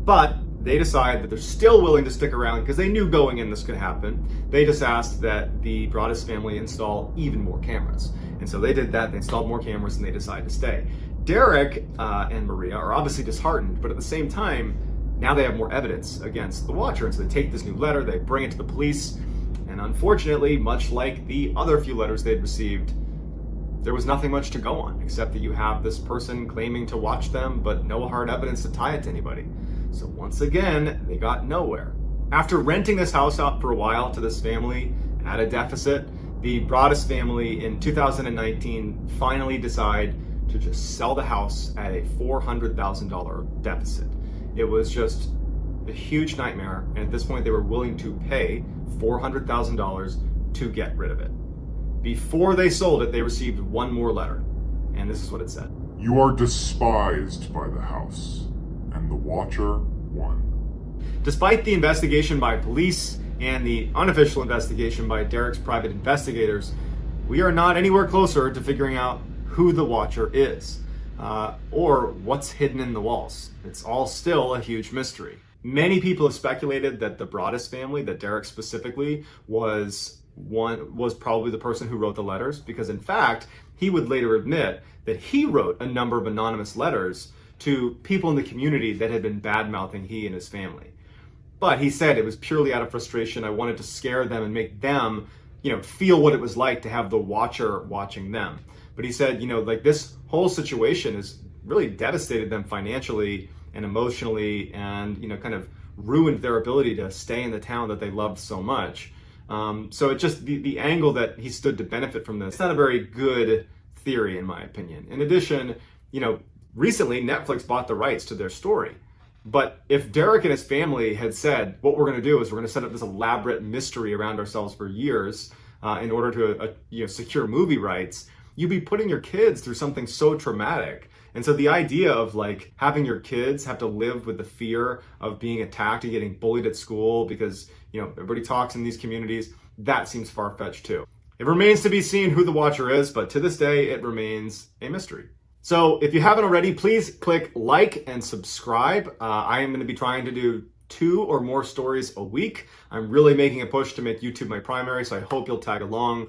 But they decide that they're still willing to stick around because they knew going in this could happen. They just asked that the Broaddus family install even more cameras. And so they did that, they installed more cameras, and they decided to stay. Derek and Maria are obviously disheartened, but at the same time, now they have more evidence against the watcher. And so they take this new letter, they bring it to the police, and unfortunately, much like the other few letters they'd received, there was nothing much to go on, except that you have this person claiming to watch them, but no hard evidence to tie it to anybody. So once again, they got nowhere. After renting this house out for a while to this family at a deficit, the Broaddus family in 2019 finally decide to just sell the house at a $400,000 deficit. It was just a huge nightmare, and at this point they were willing to pay $400,000 to get rid of it. Before they sold it, they received one more letter, and this is what it said. You are despised by the house, and the watcher won. Despite the investigation by police and the unofficial investigation by Derek's private investigators, we are not anywhere closer to figuring out who the watcher is, or what's hidden in the walls. It's all still a huge mystery. Many people have speculated that the Broaddus family, that Derek specifically, was probably the person who wrote the letters, because in fact, he would later admit that he wrote a number of anonymous letters to people in the community that had been bad-mouthing he and his family. But he said it was purely out of frustration. I wanted to scare them and make them, feel what it was like to have the watcher watching them. But he said, this whole situation has really devastated them financially and emotionally, and, kind of ruined their ability to stay in the town that they loved so much. So it just, the angle that he stood to benefit from this, it's not a very good theory in my opinion. In addition, recently Netflix bought the rights to their story. But if Derek and his family had said, what we're going to do is we're going to set up this elaborate mystery around ourselves for years in order to secure movie rights, you'd be putting your kids through something so traumatic. And so the idea of having your kids have to live with the fear of being attacked and getting bullied at school because, everybody talks in these communities, that seems far-fetched too. It remains to be seen who the watcher is, but to this day, it remains a mystery. So if you haven't already, please click like and subscribe. I am going to be trying to do 2 or more stories a week. I'm really making a push to make YouTube my primary, so I hope you'll tag along.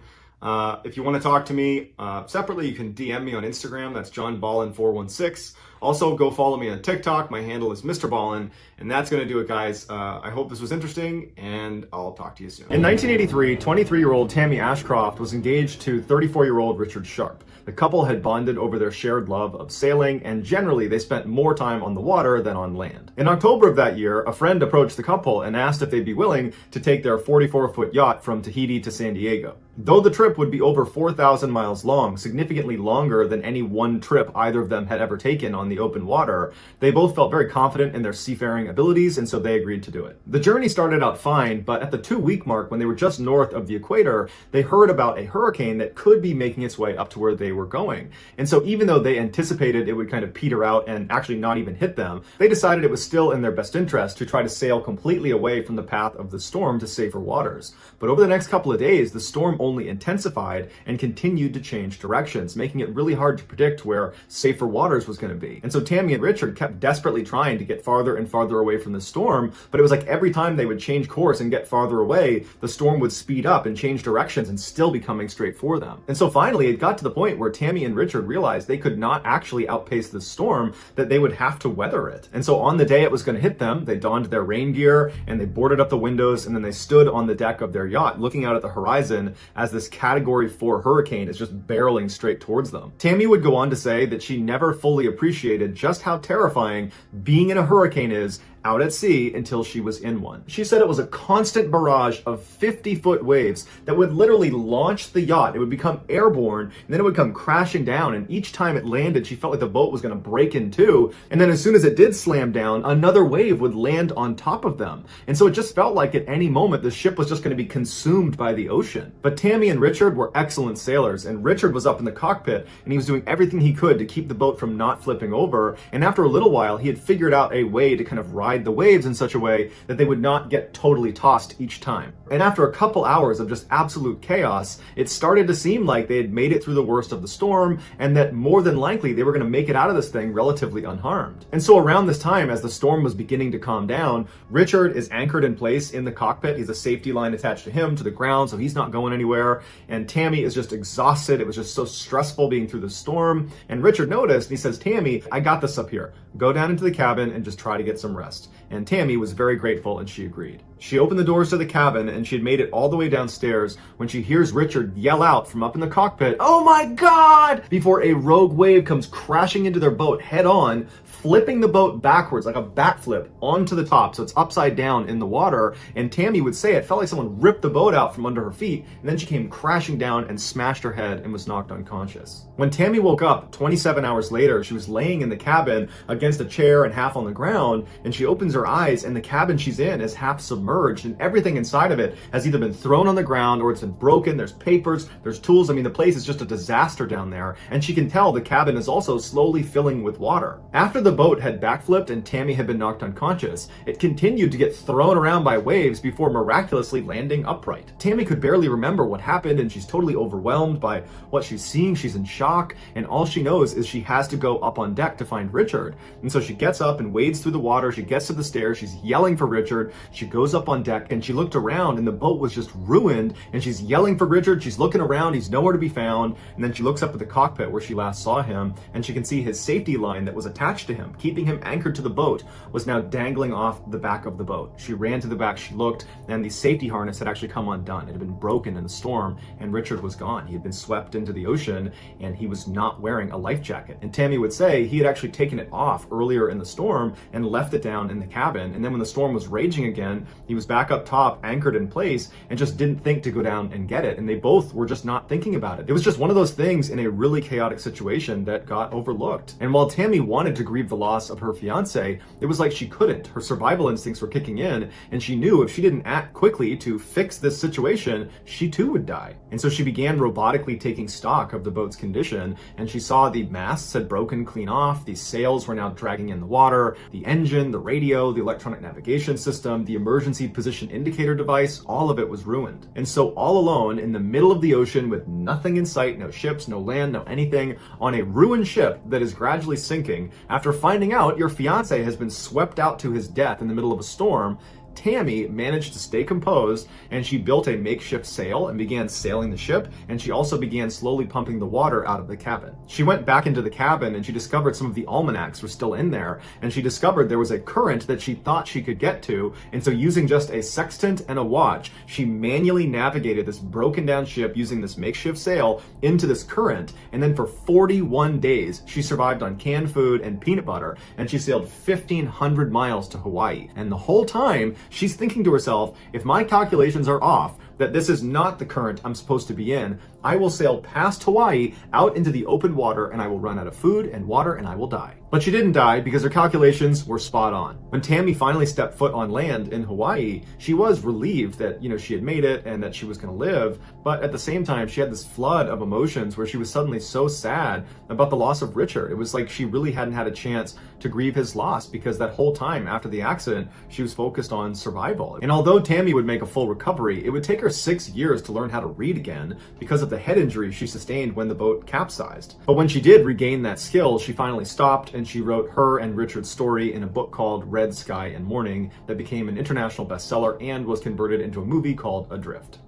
If you want to talk to me separately, you can DM me on Instagram. That's johnballen416. Also, go follow me on TikTok. My handle is Mrballen. And that's going to do it, guys. I hope this was interesting, and I'll talk to you soon. In 1983, 23-year-old Tammy Ashcroft was engaged to 34-year-old Richard Sharp. The couple had bonded over their shared love of sailing, and generally they spent more time on the water than on land. In October of that year, a friend approached the couple and asked if they'd be willing to take their 44-foot yacht from Tahiti to San Diego. Though the trip would be over 4,000 miles long, significantly longer than any one trip either of them had ever taken on the open water, they both felt very confident in their seafaring abilities, and so they agreed to do it. The journey started out fine, but at the 2-week mark, when they were just north of the equator, they heard about a hurricane that could be making its way up to where they were going. And so even though they anticipated it would kind of peter out and actually not even hit them, they decided it was still in their best interest to try to sail completely away from the path of the storm to safer waters. But over the next couple of days, the storm only intensified and continued to change directions, making it really hard to predict where safer waters was going to be. And so Tammy and Richard kept desperately trying to get farther and farther away from the storm, but it was like every time they would change course and get farther away, the storm would speed up and change directions and still be coming straight for them. And so finally, it got to the point where Tammy and Richard realized they could not actually outpace the storm, that they would have to weather it. And so on the day it was going to hit them, they donned their rain gear and they boarded up the windows, and then they stood on the deck of their yacht looking out at the horizon as this Category 4 hurricane is just barreling straight towards them. Tammy would go on to say that she never fully appreciated just how terrifying being in a hurricane is out at sea until she was in one. She said it was a constant barrage of 50-foot waves that would literally launch the yacht. It would become airborne, and then it would come crashing down, and each time it landed, she felt like the boat was going to break in two, and then as soon as it did slam down, another wave would land on top of them. And so it just felt like at any moment the ship was just going to be consumed by the ocean. But Tammy and Richard were excellent sailors, and Richard was up in the cockpit, and he was doing everything he could to keep the boat from not flipping over, and after a little while, he had figured out a way to kind of ride the waves in such a way that they would not get totally tossed each time. And after a couple hours of just absolute chaos, it started to seem like they had made it through the worst of the storm, and that more than likely they were going to make it out of this thing relatively unharmed. And so around this time, as the storm was beginning to calm down, Richard is anchored in place in the cockpit. He's a safety line attached to him to the ground, so he's not going anywhere. And Tammy is just exhausted. It was just so stressful being through the storm. And Richard noticed, and he says, "Tammy, I got this up here. Go down into the cabin and just try to get some rest." And Tammy was very grateful, and she agreed. She opened the doors to the cabin, and she had made it all the way downstairs when she hears Richard yell out from up in the cockpit, "Oh my God!" before a rogue wave comes crashing into their boat head on, flipping the boat backwards like a backflip onto the top, so it's upside down in the water. And Tammy would say it felt like someone ripped the boat out from under her feet, and then she came crashing down and smashed her head and was knocked unconscious. When Tammy woke up 27 hours later, she was laying in the cabin against a chair and half on the ground, and she opens her eyes, and the cabin she's in is half submerged, and everything inside of it has either been thrown on the ground or it's been broken. There's papers, there's tools. I mean, the place is just a disaster down there, and she can tell the cabin is also slowly filling with water. After the boat had backflipped and Tammy had been knocked unconscious, it continued to get thrown around by waves before miraculously landing upright. Tammy could barely remember what happened, and she's totally overwhelmed by what she's seeing. She's in shock, and all she knows is she has to go up on deck to find Richard. And so she gets up and wades through the water. She gets to the stairs. She's yelling for Richard. She goes up on deck, and she looked around, and the boat was just ruined, and she's yelling for Richard. She's looking around. He's nowhere to be found. And then she looks up at the cockpit where she last saw him, and she can see his safety line that was attached to him, keeping him anchored to the boat, was now dangling off the back of the boat. She ran to the back, she looked, and the safety harness had actually come undone. It had been broken in the storm, and Richard was gone. He had been swept into the ocean, and he was not wearing a life jacket. And Tammy would say he had actually taken it off earlier in the storm and left it down in the cabin. And then when the storm was raging again, he was back up top, anchored in place, and just didn't think to go down and get it. And they both were just not thinking about it. It was just one of those things in a really chaotic situation that got overlooked. And while Tammy wanted to grieve the loss of her fiance, it was like she couldn't. Her survival instincts were kicking in, and she knew if she didn't act quickly to fix this situation, she too would die. And so she began robotically taking stock of the boat's condition, and she saw the masts had broken clean off, the sails were now dragging in the water, the engine, the radio, the electronic navigation system, the emergency position indicator device, all of it was ruined. And so all alone in the middle of the ocean with nothing in sight, no ships, no land, no anything, on a ruined ship that is gradually sinking, after finding out your fiance has been swept out to his death in the middle of a storm, Tammy managed to stay composed, and she built a makeshift sail and began sailing the ship, and she also began slowly pumping the water out of the cabin. She went back into the cabin and she discovered some of the almanacs were still in there, and she discovered there was a current that she thought she could get to, and so using just a sextant and a watch, she manually navigated this broken down ship using this makeshift sail into this current, and then for 41 days she survived on canned food and peanut butter, and she sailed 1,500 miles to Hawaii. And the whole time she's thinking to herself, if my calculations are off, that this is not the current I'm supposed to be in, I will sail past Hawaii out into the open water and I will run out of food and water and I will die. But she didn't die because her calculations were spot on. When Tammy finally stepped foot on land in Hawaii, she was relieved that, she had made it and that she was going to live, but at the same time, she had this flood of emotions where she was suddenly so sad about the loss of Richard. It was like she really hadn't had a chance to grieve his loss because that whole time after the accident, she was focused on survival. And although Tammy would make a full recovery, it would take her 6 years to learn how to read again because of the head injury she sustained when the boat capsized. But when she did regain that skill, she finally stopped and she wrote her and Richard's story in a book called Red Sky and Morning that became an international bestseller and was converted into a movie called Adrift.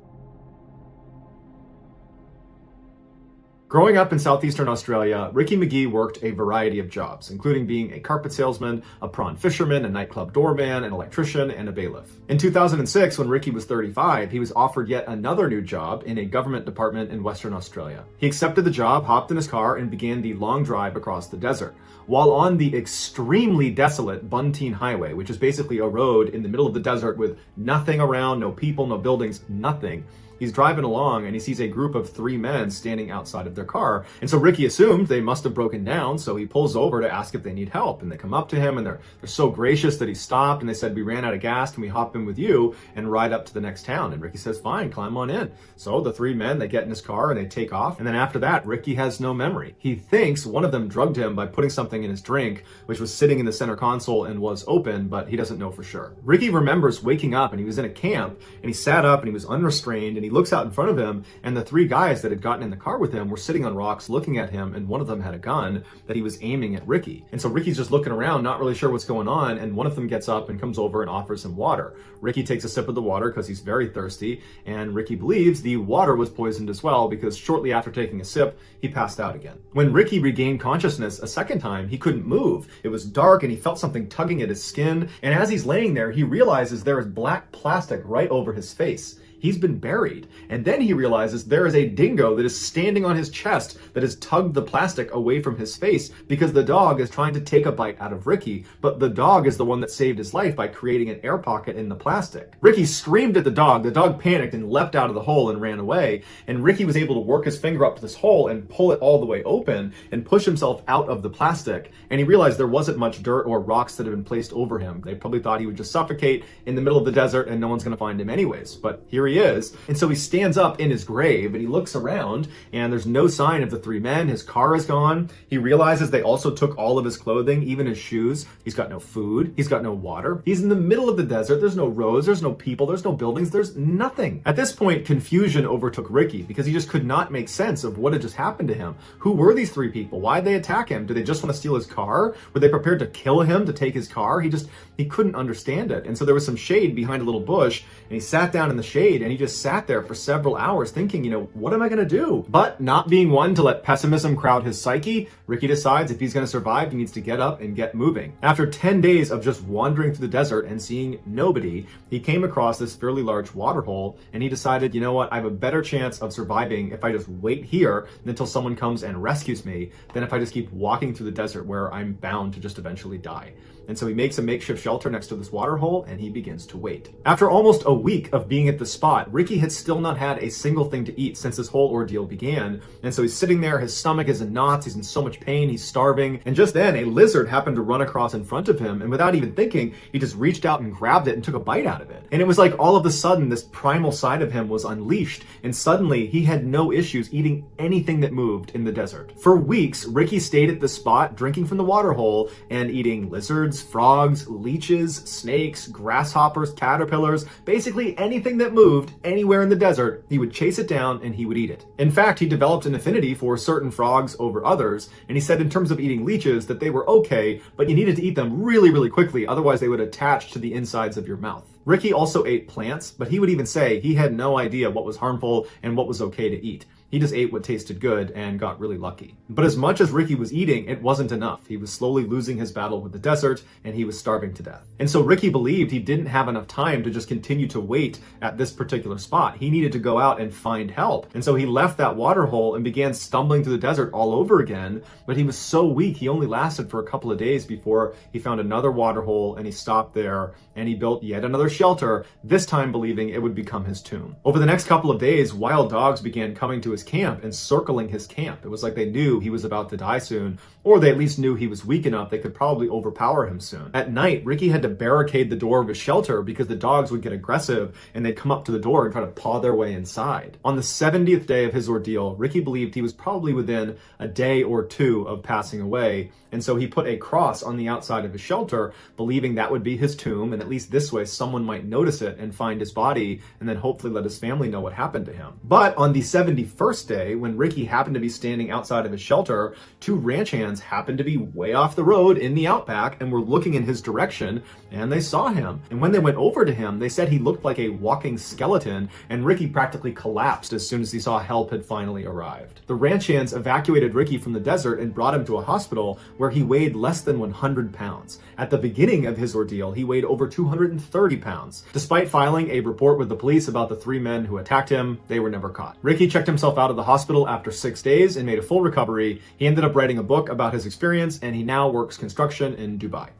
Growing up in southeastern Australia, Ricky McGee worked a variety of jobs, including being a carpet salesman, a prawn fisherman, a nightclub doorman, an electrician, and a bailiff. In 2006, when Ricky was 35, he was offered yet another new job in a government department in Western Australia. He accepted the job, hopped in his car, and began the long drive across the desert. While on the extremely desolate Bunteen Highway, which is basically a road in the middle of the desert with nothing around, no people, no buildings, nothing, he's driving along and he sees a group of 3 men standing outside of their car. And so Ricky assumed they must have broken down, so he pulls over to ask if they need help. And they come up to him and they're so gracious that he stopped and they said, "We ran out of gas, can we hop in with you and ride up to the next town?" And Ricky says, "Fine, climb on in." So the 3 men, they get in his car and they take off. And then after that, Ricky has no memory. He thinks one of them drugged him by putting something in his drink, which was sitting in the center console and was open, but he doesn't know for sure. Ricky remembers waking up and he was in a camp and he sat up and he was unrestrained and he looks out in front of him and the 3 guys that had gotten in the car with him were sitting on rocks looking at him, and one of them had a gun that he was aiming at Ricky. And so Ricky's just looking around, not really sure what's going on, and one of them gets up and comes over and offers him water. Ricky takes a sip of the water because he's very thirsty, and Ricky believes the water was poisoned as well because shortly after taking a sip, he passed out again. When Ricky regained consciousness a second time, he couldn't move. It was dark and he felt something tugging at his skin, and as he's laying there, he realizes there is black plastic right over his face. He's been buried. And then he realizes there is a dingo that is standing on his chest that has tugged the plastic away from his face because the dog is trying to take a bite out of Ricky, but the dog is the one that saved his life by creating an air pocket in the plastic. Ricky screamed at the dog panicked and leapt out of the hole and ran away, and Ricky was able to work his finger up to this hole and pull it all the way open and push himself out of the plastic, and he realized there wasn't much dirt or rocks that had been placed over him. They probably thought he would just suffocate in the middle of the desert and no one's going to find him anyways, but here he is. And so he stands up in his grave and he looks around and there's no sign of the 3 men. His car is gone. He realizes they also took all of his clothing, even his shoes. He's got no food. He's got no water. He's in the middle of the desert. There's no roads. There's no people. There's no buildings. There's nothing. At this point, confusion overtook Ricky because he just could not make sense of what had just happened to him. Who were these 3 people? Why'd they attack him? Did they just want to steal his car? Were they prepared to kill him to take his car? He couldn't understand it. And so there was some shade behind a little bush and he sat down in the shade and he just sat there for several hours thinking, what am I going to do? But not being one to let pessimism crowd his psyche, Ricky decides if he's going to survive, he needs to get up and get moving. After 10 days of just wandering through the desert and seeing nobody, he came across this fairly large water hole and he decided, I have a better chance of surviving if I just wait here until someone comes and rescues me than if I just keep walking through the desert where I'm bound to just eventually die. And so he makes a makeshift shelter next to this water hole and he begins to wait. After almost a week of being at the spot, Ricky had still not had a single thing to eat since this whole ordeal began. And so he's sitting there, his stomach is in knots, he's in so much pain, he's starving. And just then a lizard happened to run across in front of him, and without even thinking, he just reached out and grabbed it and took a bite out of it. And it was like all of a sudden this primal side of him was unleashed, and suddenly he had no issues eating anything that moved in the desert. For weeks, Ricky stayed at the spot drinking from the water hole and eating lizards lizards, frogs, leeches, snakes, grasshoppers, caterpillars, basically anything that moved anywhere in the desert, he would chase it down and he would eat it. In fact, he developed an affinity for certain frogs over others, and he said in terms of eating leeches that they were okay, but you needed to eat them really, really quickly, otherwise they would attach to the insides of your mouth. Ricky also ate plants, but he would even say he had no idea what was harmful and what was okay to eat. He just ate what tasted good and got really lucky. But as much as Ricky was eating, it wasn't enough. He was slowly losing his battle with the desert, and he was starving to death. And so Ricky believed he didn't have enough time to just continue to wait at this particular spot. He needed to go out and find help. And so he left that water hole and began stumbling through the desert all over again. But he was so weak, he only lasted for a couple of days before he found another water hole, and he stopped there, and he built yet another shelter, this time believing it would become his tomb. Over the next couple of days, wild dogs began coming to his camp and circling his camp. It was like they knew he was about to die soon, or they at least knew he was weak enough they could probably overpower him soon. At night, Ricky had to barricade the door of his shelter because the dogs would get aggressive and they'd come up to the door and try to paw their way inside. On the 70th day of his ordeal, Ricky believed he was probably within a day or two of passing away, and so he put a cross on the outside of his shelter, believing that would be his tomb, and at least this way someone might notice it and find his body, and then hopefully let his family know what happened to him. But on the 71st day, when Ricky happened to be standing outside of his shelter, two ranch hands happened to be way off the road in the outback and were looking in his direction, and they saw him. And when they went over to him, they said he looked like a walking skeleton, and Ricky practically collapsed as soon as he saw help had finally arrived. The ranch hands evacuated Ricky from the desert and brought him to a hospital where he weighed less than 100 pounds. At the beginning of his ordeal, he weighed over 230 pounds. Despite filing a report with the police about the three men who attacked him, they were never caught. Ricky checked himself out of the hospital after 6 days and made a full recovery. He ended up writing a book about his experience, and he now works construction in Dubai.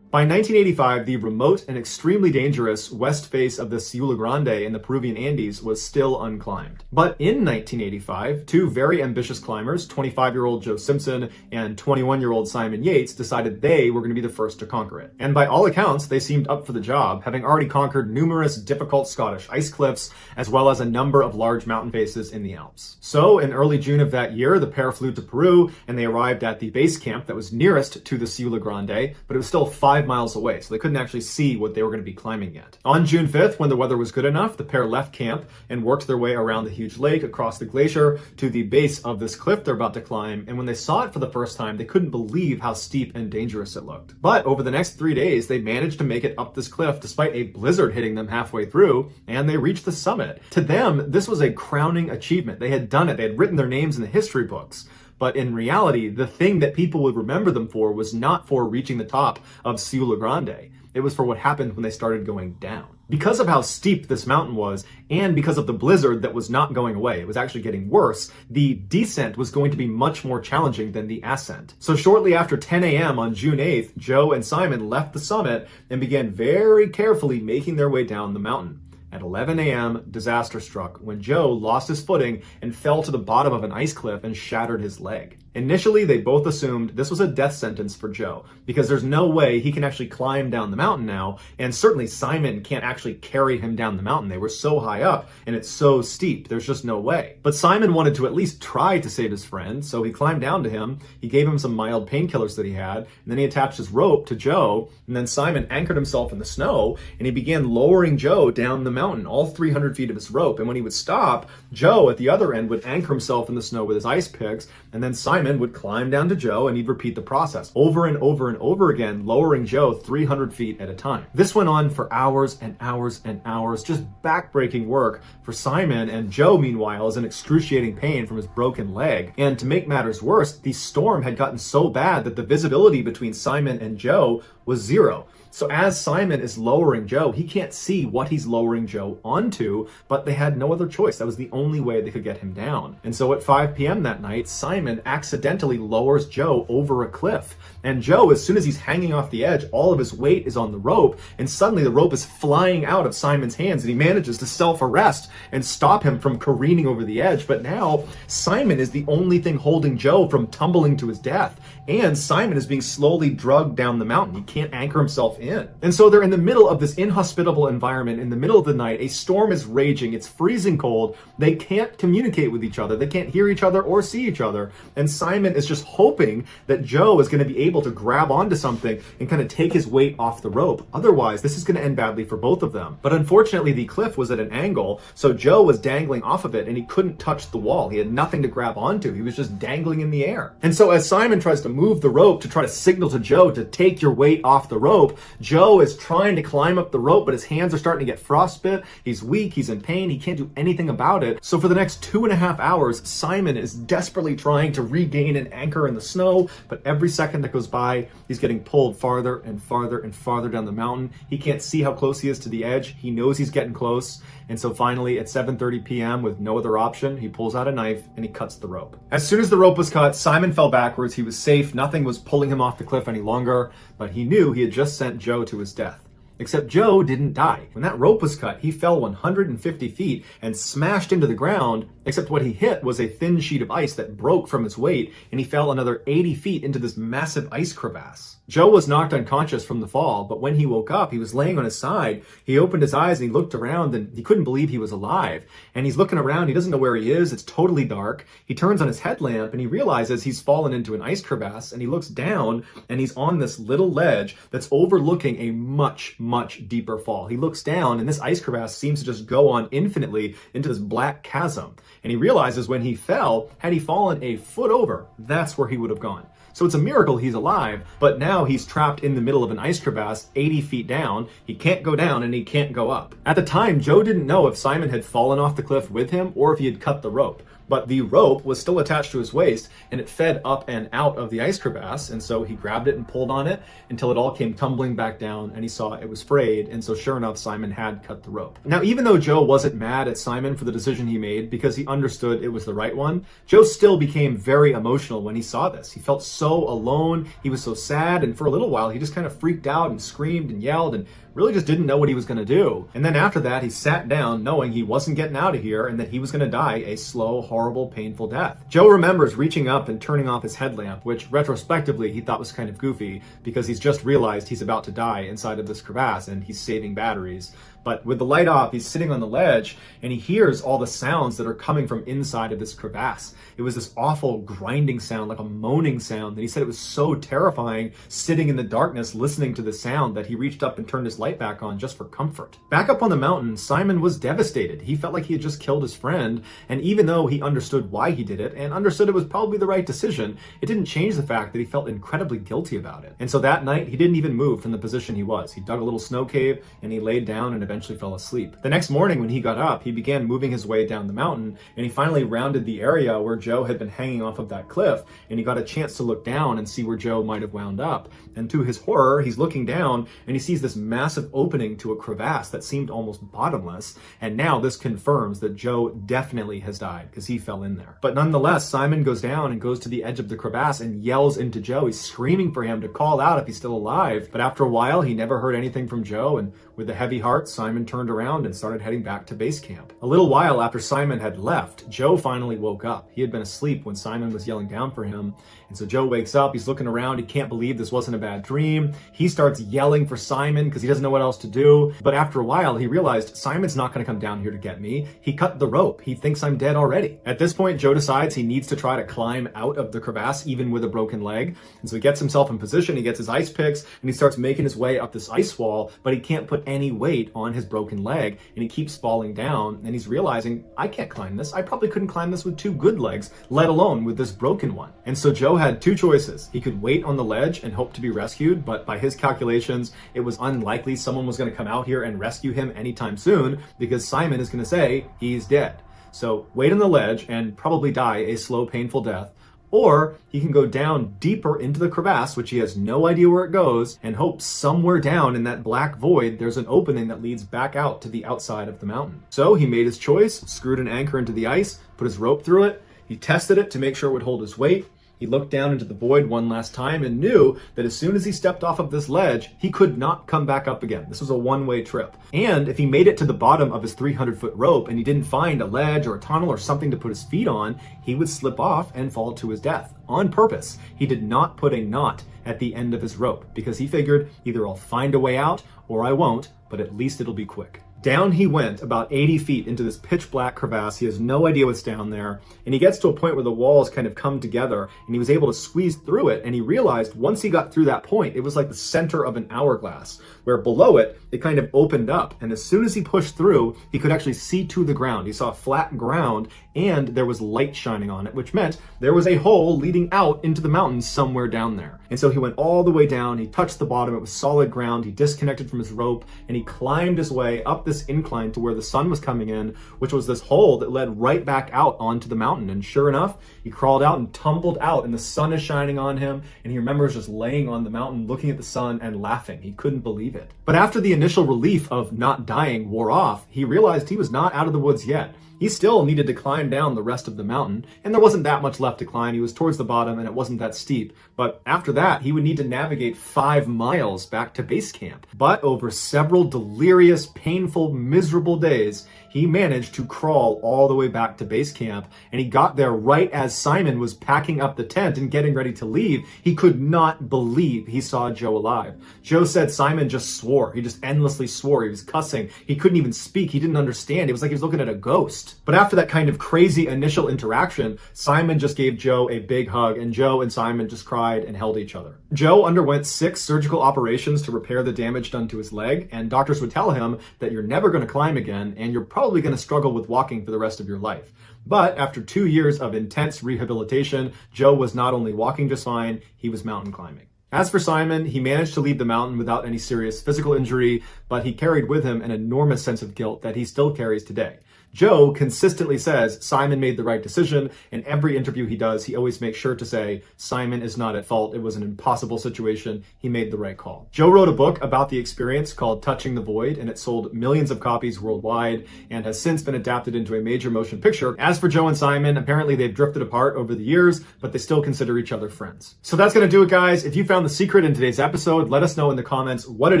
By 1985, the remote and extremely dangerous west face of the Ciula Grande in the Peruvian Andes was still unclimbed. But in 1985, two very ambitious climbers, 25-year-old Joe Simpson and 21-year-old Simon Yates, decided they were going to be the first to conquer it. And by all accounts, they seemed up for the job, having already conquered numerous difficult Scottish ice cliffs, as well as a number of large mountain faces in the Alps. So, in early June of that year, the pair flew to Peru, and they arrived at the base camp that was nearest to the Ciula Grande, but it was still 5 miles away, so they couldn't actually see what they were going to be climbing yet. On June 5th, when the weather was good enough, the pair left camp and worked their way around the huge lake, across the glacier, to the base of this cliff they're about to climb, and when they saw it for the first time, they couldn't believe how steep and dangerous it looked. But over the next 3 days, they managed to make it up this cliff despite a blizzard hitting them halfway through, and they reached the summit. To them, this was a crowning achievement. They had done it. They had written their names in the history books. But in reality, the thing that people would remember them for was not for reaching the top of Ciula Grande. It was for what happened when they started going down. Because of how steep this mountain was, and because of the blizzard that was not going away, it was actually getting worse, the descent was going to be much more challenging than the ascent. So shortly after 10 a.m. on June 8th, Joe and Simon left the summit and began very carefully making their way down the mountain. At 11 a.m., disaster struck when Joe lost his footing and fell to the bottom of an ice cliff and shattered his leg. Initially, they both assumed this was a death sentence for Joe, because there's no way he can actually climb down the mountain now, and certainly Simon can't actually carry him down the mountain. They were so high up, and it's so steep, there's just no way. But Simon wanted to at least try to save his friend, so he climbed down to him, he gave him some mild painkillers that he had, and then he attached his rope to Joe, and then Simon anchored himself in the snow, and he began lowering Joe down the mountain, all 300 feet of his rope, and when he would stop, Joe at the other end would anchor himself in the snow with his ice picks, and then Simon would climb down to Joe and he'd repeat the process over and over and over again, lowering Joe 300 feet at a time. This went on for hours and hours and hours, just backbreaking work for Simon, and Joe, meanwhile, is in excruciating pain from his broken leg. And to make matters worse, the storm had gotten so bad that the visibility between Simon and Joe was zero. So as Simon is lowering Joe, he can't see what he's lowering Joe onto, but they had no other choice. That was the only way they could get him down. And so at 5 p.m. that night, Simon accidentally lowers Joe over a cliff. And Joe, as soon as he's hanging off the edge, all of his weight is on the rope, and suddenly the rope is flying out of Simon's hands, and he manages to self-arrest and stop him from careening over the edge. But now, Simon is the only thing holding Joe from tumbling to his death, and Simon is being slowly drugged down the mountain. He can't anchor himself in. And so they're in the middle of this inhospitable environment in the middle of the night. A storm is raging. It's freezing cold. They can't communicate with each other. They can't hear each other or see each other. And Simon is just hoping that Joe is going to be able to grab onto something and kind of take his weight off the rope. Otherwise, this is going to end badly for both of them. But unfortunately, the cliff was at an angle, so Joe was dangling off of it and he couldn't touch the wall. He had nothing to grab onto. He was just dangling in the air. And so as Simon tries to move the rope to try to signal to Joe to take your weight off the rope, Joe is trying to climb up the rope, but his hands are starting to get frostbit. He's weak, he's in pain, he can't do anything about it. So for the next 2.5 hours, Simon is desperately trying to regain an anchor in the snow, but every second that goes by, he's getting pulled farther and farther and farther down the mountain. He can't see how close he is to the edge. He knows he's getting close. And so finally at 7:30 p.m. with no other option, he pulls out a knife and he cuts the rope. As soon as the rope was cut, Simon fell backwards. He was safe. Nothing was pulling him off the cliff any longer, but he knew he had just sent Joe to his death. Except Joe didn't die. When that rope was cut, he fell 150 feet and smashed into the ground, except what he hit was a thin sheet of ice that broke from his weight, and he fell another 80 feet into this massive ice crevasse. Joe was knocked unconscious from the fall, but when he woke up, he was laying on his side. He opened his eyes and he looked around and he couldn't believe he was alive. And he's looking around, he doesn't know where he is, it's totally dark. He turns on his headlamp and he realizes he's fallen into an ice crevasse, and he looks down and he's on this little ledge that's overlooking a much, much deeper fall. He looks down and this ice crevasse seems to just go on infinitely into this black chasm. And he realizes when he fell, had he fallen a foot over, that's where he would have gone. So it's a miracle he's alive, but now he's trapped in the middle of an ice crevasse 80 feet down. He can't go down and he can't go up. At the time, Joe didn't know if Simon had fallen off the cliff with him or if he had cut the rope. But the rope was still attached to his waist and it fed up and out of the ice crevasse. And so he grabbed it and pulled on it until it all came tumbling back down and he saw it was frayed. And so sure enough, Simon had cut the rope. Now, even though Joe wasn't mad at Simon for the decision he made because he understood it was the right one, Joe still became very emotional when he saw this. He felt so alone. He was so sad. And for a little while, he just kind of freaked out and screamed and yelled and really just didn't know what he was going to do. And then after that, he sat down knowing he wasn't getting out of here and that he was going to die a slow, horrible, painful death. Joe remembers reaching up and turning off his headlamp, which retrospectively he thought was kind of goofy because he's just realized he's about to die inside of this crevasse and he's saving batteries. But with the light off, he's sitting on the ledge and he hears all the sounds that are coming from inside of this crevasse. It was this awful grinding sound, like a moaning sound, that he said it was so terrifying sitting in the darkness listening to the sound that he reached up and turned his light back on just for comfort. Back up on the mountain, Simon was devastated. He felt like he had just killed his friend, and even though he understood why he did it and understood it was probably the right decision, it didn't change the fact that he felt incredibly guilty about it. And so that night, he didn't even move from the position he was. He dug a little snow cave and he laid down and eventually fell asleep. The next morning when he got up, he began moving his way down the mountain and he finally rounded the area where Joe had been hanging off of that cliff, and he got a chance to look down and see where Joe might have wound up. And to his horror, he's looking down and he sees this massive opening to a crevasse that seemed almost bottomless. And now this confirms that Joe definitely has died because he fell in there. But nonetheless, Simon goes down and goes to the edge of the crevasse and yells into Joe. He's screaming for him to call out if he's still alive. But after a while, he never heard anything from Joe, and with a heavy heart, Simon turned around and started heading back to base camp. A little while after Simon had left, Joe finally woke up. He had been asleep when Simon was yelling down for him. And so Joe wakes up, he's looking around, he can't believe this wasn't a bad dream. He starts yelling for Simon because he doesn't know what else to do. But after a while, he realized Simon's not going to come down here to get me. He cut the rope. He thinks I'm dead already. At this point, Joe decides he needs to try to climb out of the crevasse, even with a broken leg. And so he gets himself in position, he gets his ice picks, and he starts making his way up this ice wall, but he can't put any weight on his broken leg, and he keeps falling down, and he's realizing, I can't climb this. I probably couldn't climb this with two good legs, let alone with this broken one. And so Joe had two choices. He could wait on the ledge and hope to be rescued, but by his calculations, it was unlikely someone was going to come out here and rescue him anytime soon because Simon is going to say he's dead. So wait on the ledge and probably die a slow, painful death. Or he can go down deeper into the crevasse, which he has no idea where it goes, and hope somewhere down in that black void there's an opening that leads back out to the outside of the mountain. So he made his choice, screwed an anchor into the ice, put his rope through it, he tested it to make sure it would hold his weight. He looked down into the void one last time and knew that as soon as he stepped off of this ledge, he could not come back up again. This was a one-way trip. And if he made it to the bottom of his 300-foot rope and he didn't find a ledge or a tunnel or something to put his feet on, he would slip off and fall to his death. On purpose, he did not put a knot at the end of his rope because he figured either I'll find a way out or I won't, but at least it'll be quick. Down he went about 80 feet into this pitch black crevasse. He has no idea what's down there. And he gets to a point where the walls kind of come together and he was able to squeeze through it. And he realized once he got through that point, it was like the center of an hourglass, where below it, it kind of opened up. And as soon as he pushed through, he could actually see to the ground. He saw flat ground and there was light shining on it, which meant there was a hole leading out into the mountains somewhere down there. And so he went all the way down. He touched the bottom. It was solid ground. He disconnected from his rope and he climbed his way up this incline to where the sun was coming in, which was this hole that led right back out onto the mountain. And sure enough, he crawled out and tumbled out, and the sun is shining on him. And he remembers just laying on the mountain, looking at the sun and laughing. He couldn't believe it. But after the initial relief of not dying wore off, he realized he was not out of the woods yet. He still needed to climb down the rest of the mountain, and there wasn't that much left to climb. He was towards the bottom and it wasn't that steep. But after that, he would need to navigate 5 miles back to base camp. But over several delirious, painful, miserable days, he managed to crawl all the way back to base camp, and he got there right as Simon was packing up the tent and getting ready to leave. He could not believe he saw Joe alive. Joe said Simon just swore. He just endlessly swore. He was cussing. He couldn't even speak. He didn't understand. It was like he was looking at a ghost. But after that kind of crazy initial interaction, Simon just gave Joe a big hug, and Joe and Simon just cried and held each other. Joe underwent 6 surgical operations to repair the damage done to his leg, and doctors would tell him that you're never going to climb again, and you're probably going to struggle with walking for the rest of your life. But after 2 years of intense rehabilitation, Joe was not only walking just fine, he was mountain climbing. As for Simon, he managed to leave the mountain without any serious physical injury, but he carried with him an enormous sense of guilt that he still carries today. Joe consistently says Simon made the right decision. In every interview he does, he always makes sure to say, Simon is not at fault. It was an impossible situation. He made the right call. Joe wrote a book about the experience called Touching the Void, and it sold millions of copies worldwide and has since been adapted into a major motion picture. As for Joe and Simon, apparently they've drifted apart over the years, but they still consider each other friends. So that's going to do it, guys. If you found the secret in today's episode, let us know in the comments what it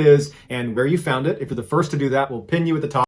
is and where you found it. If you're the first to do that, we'll pin you at the top.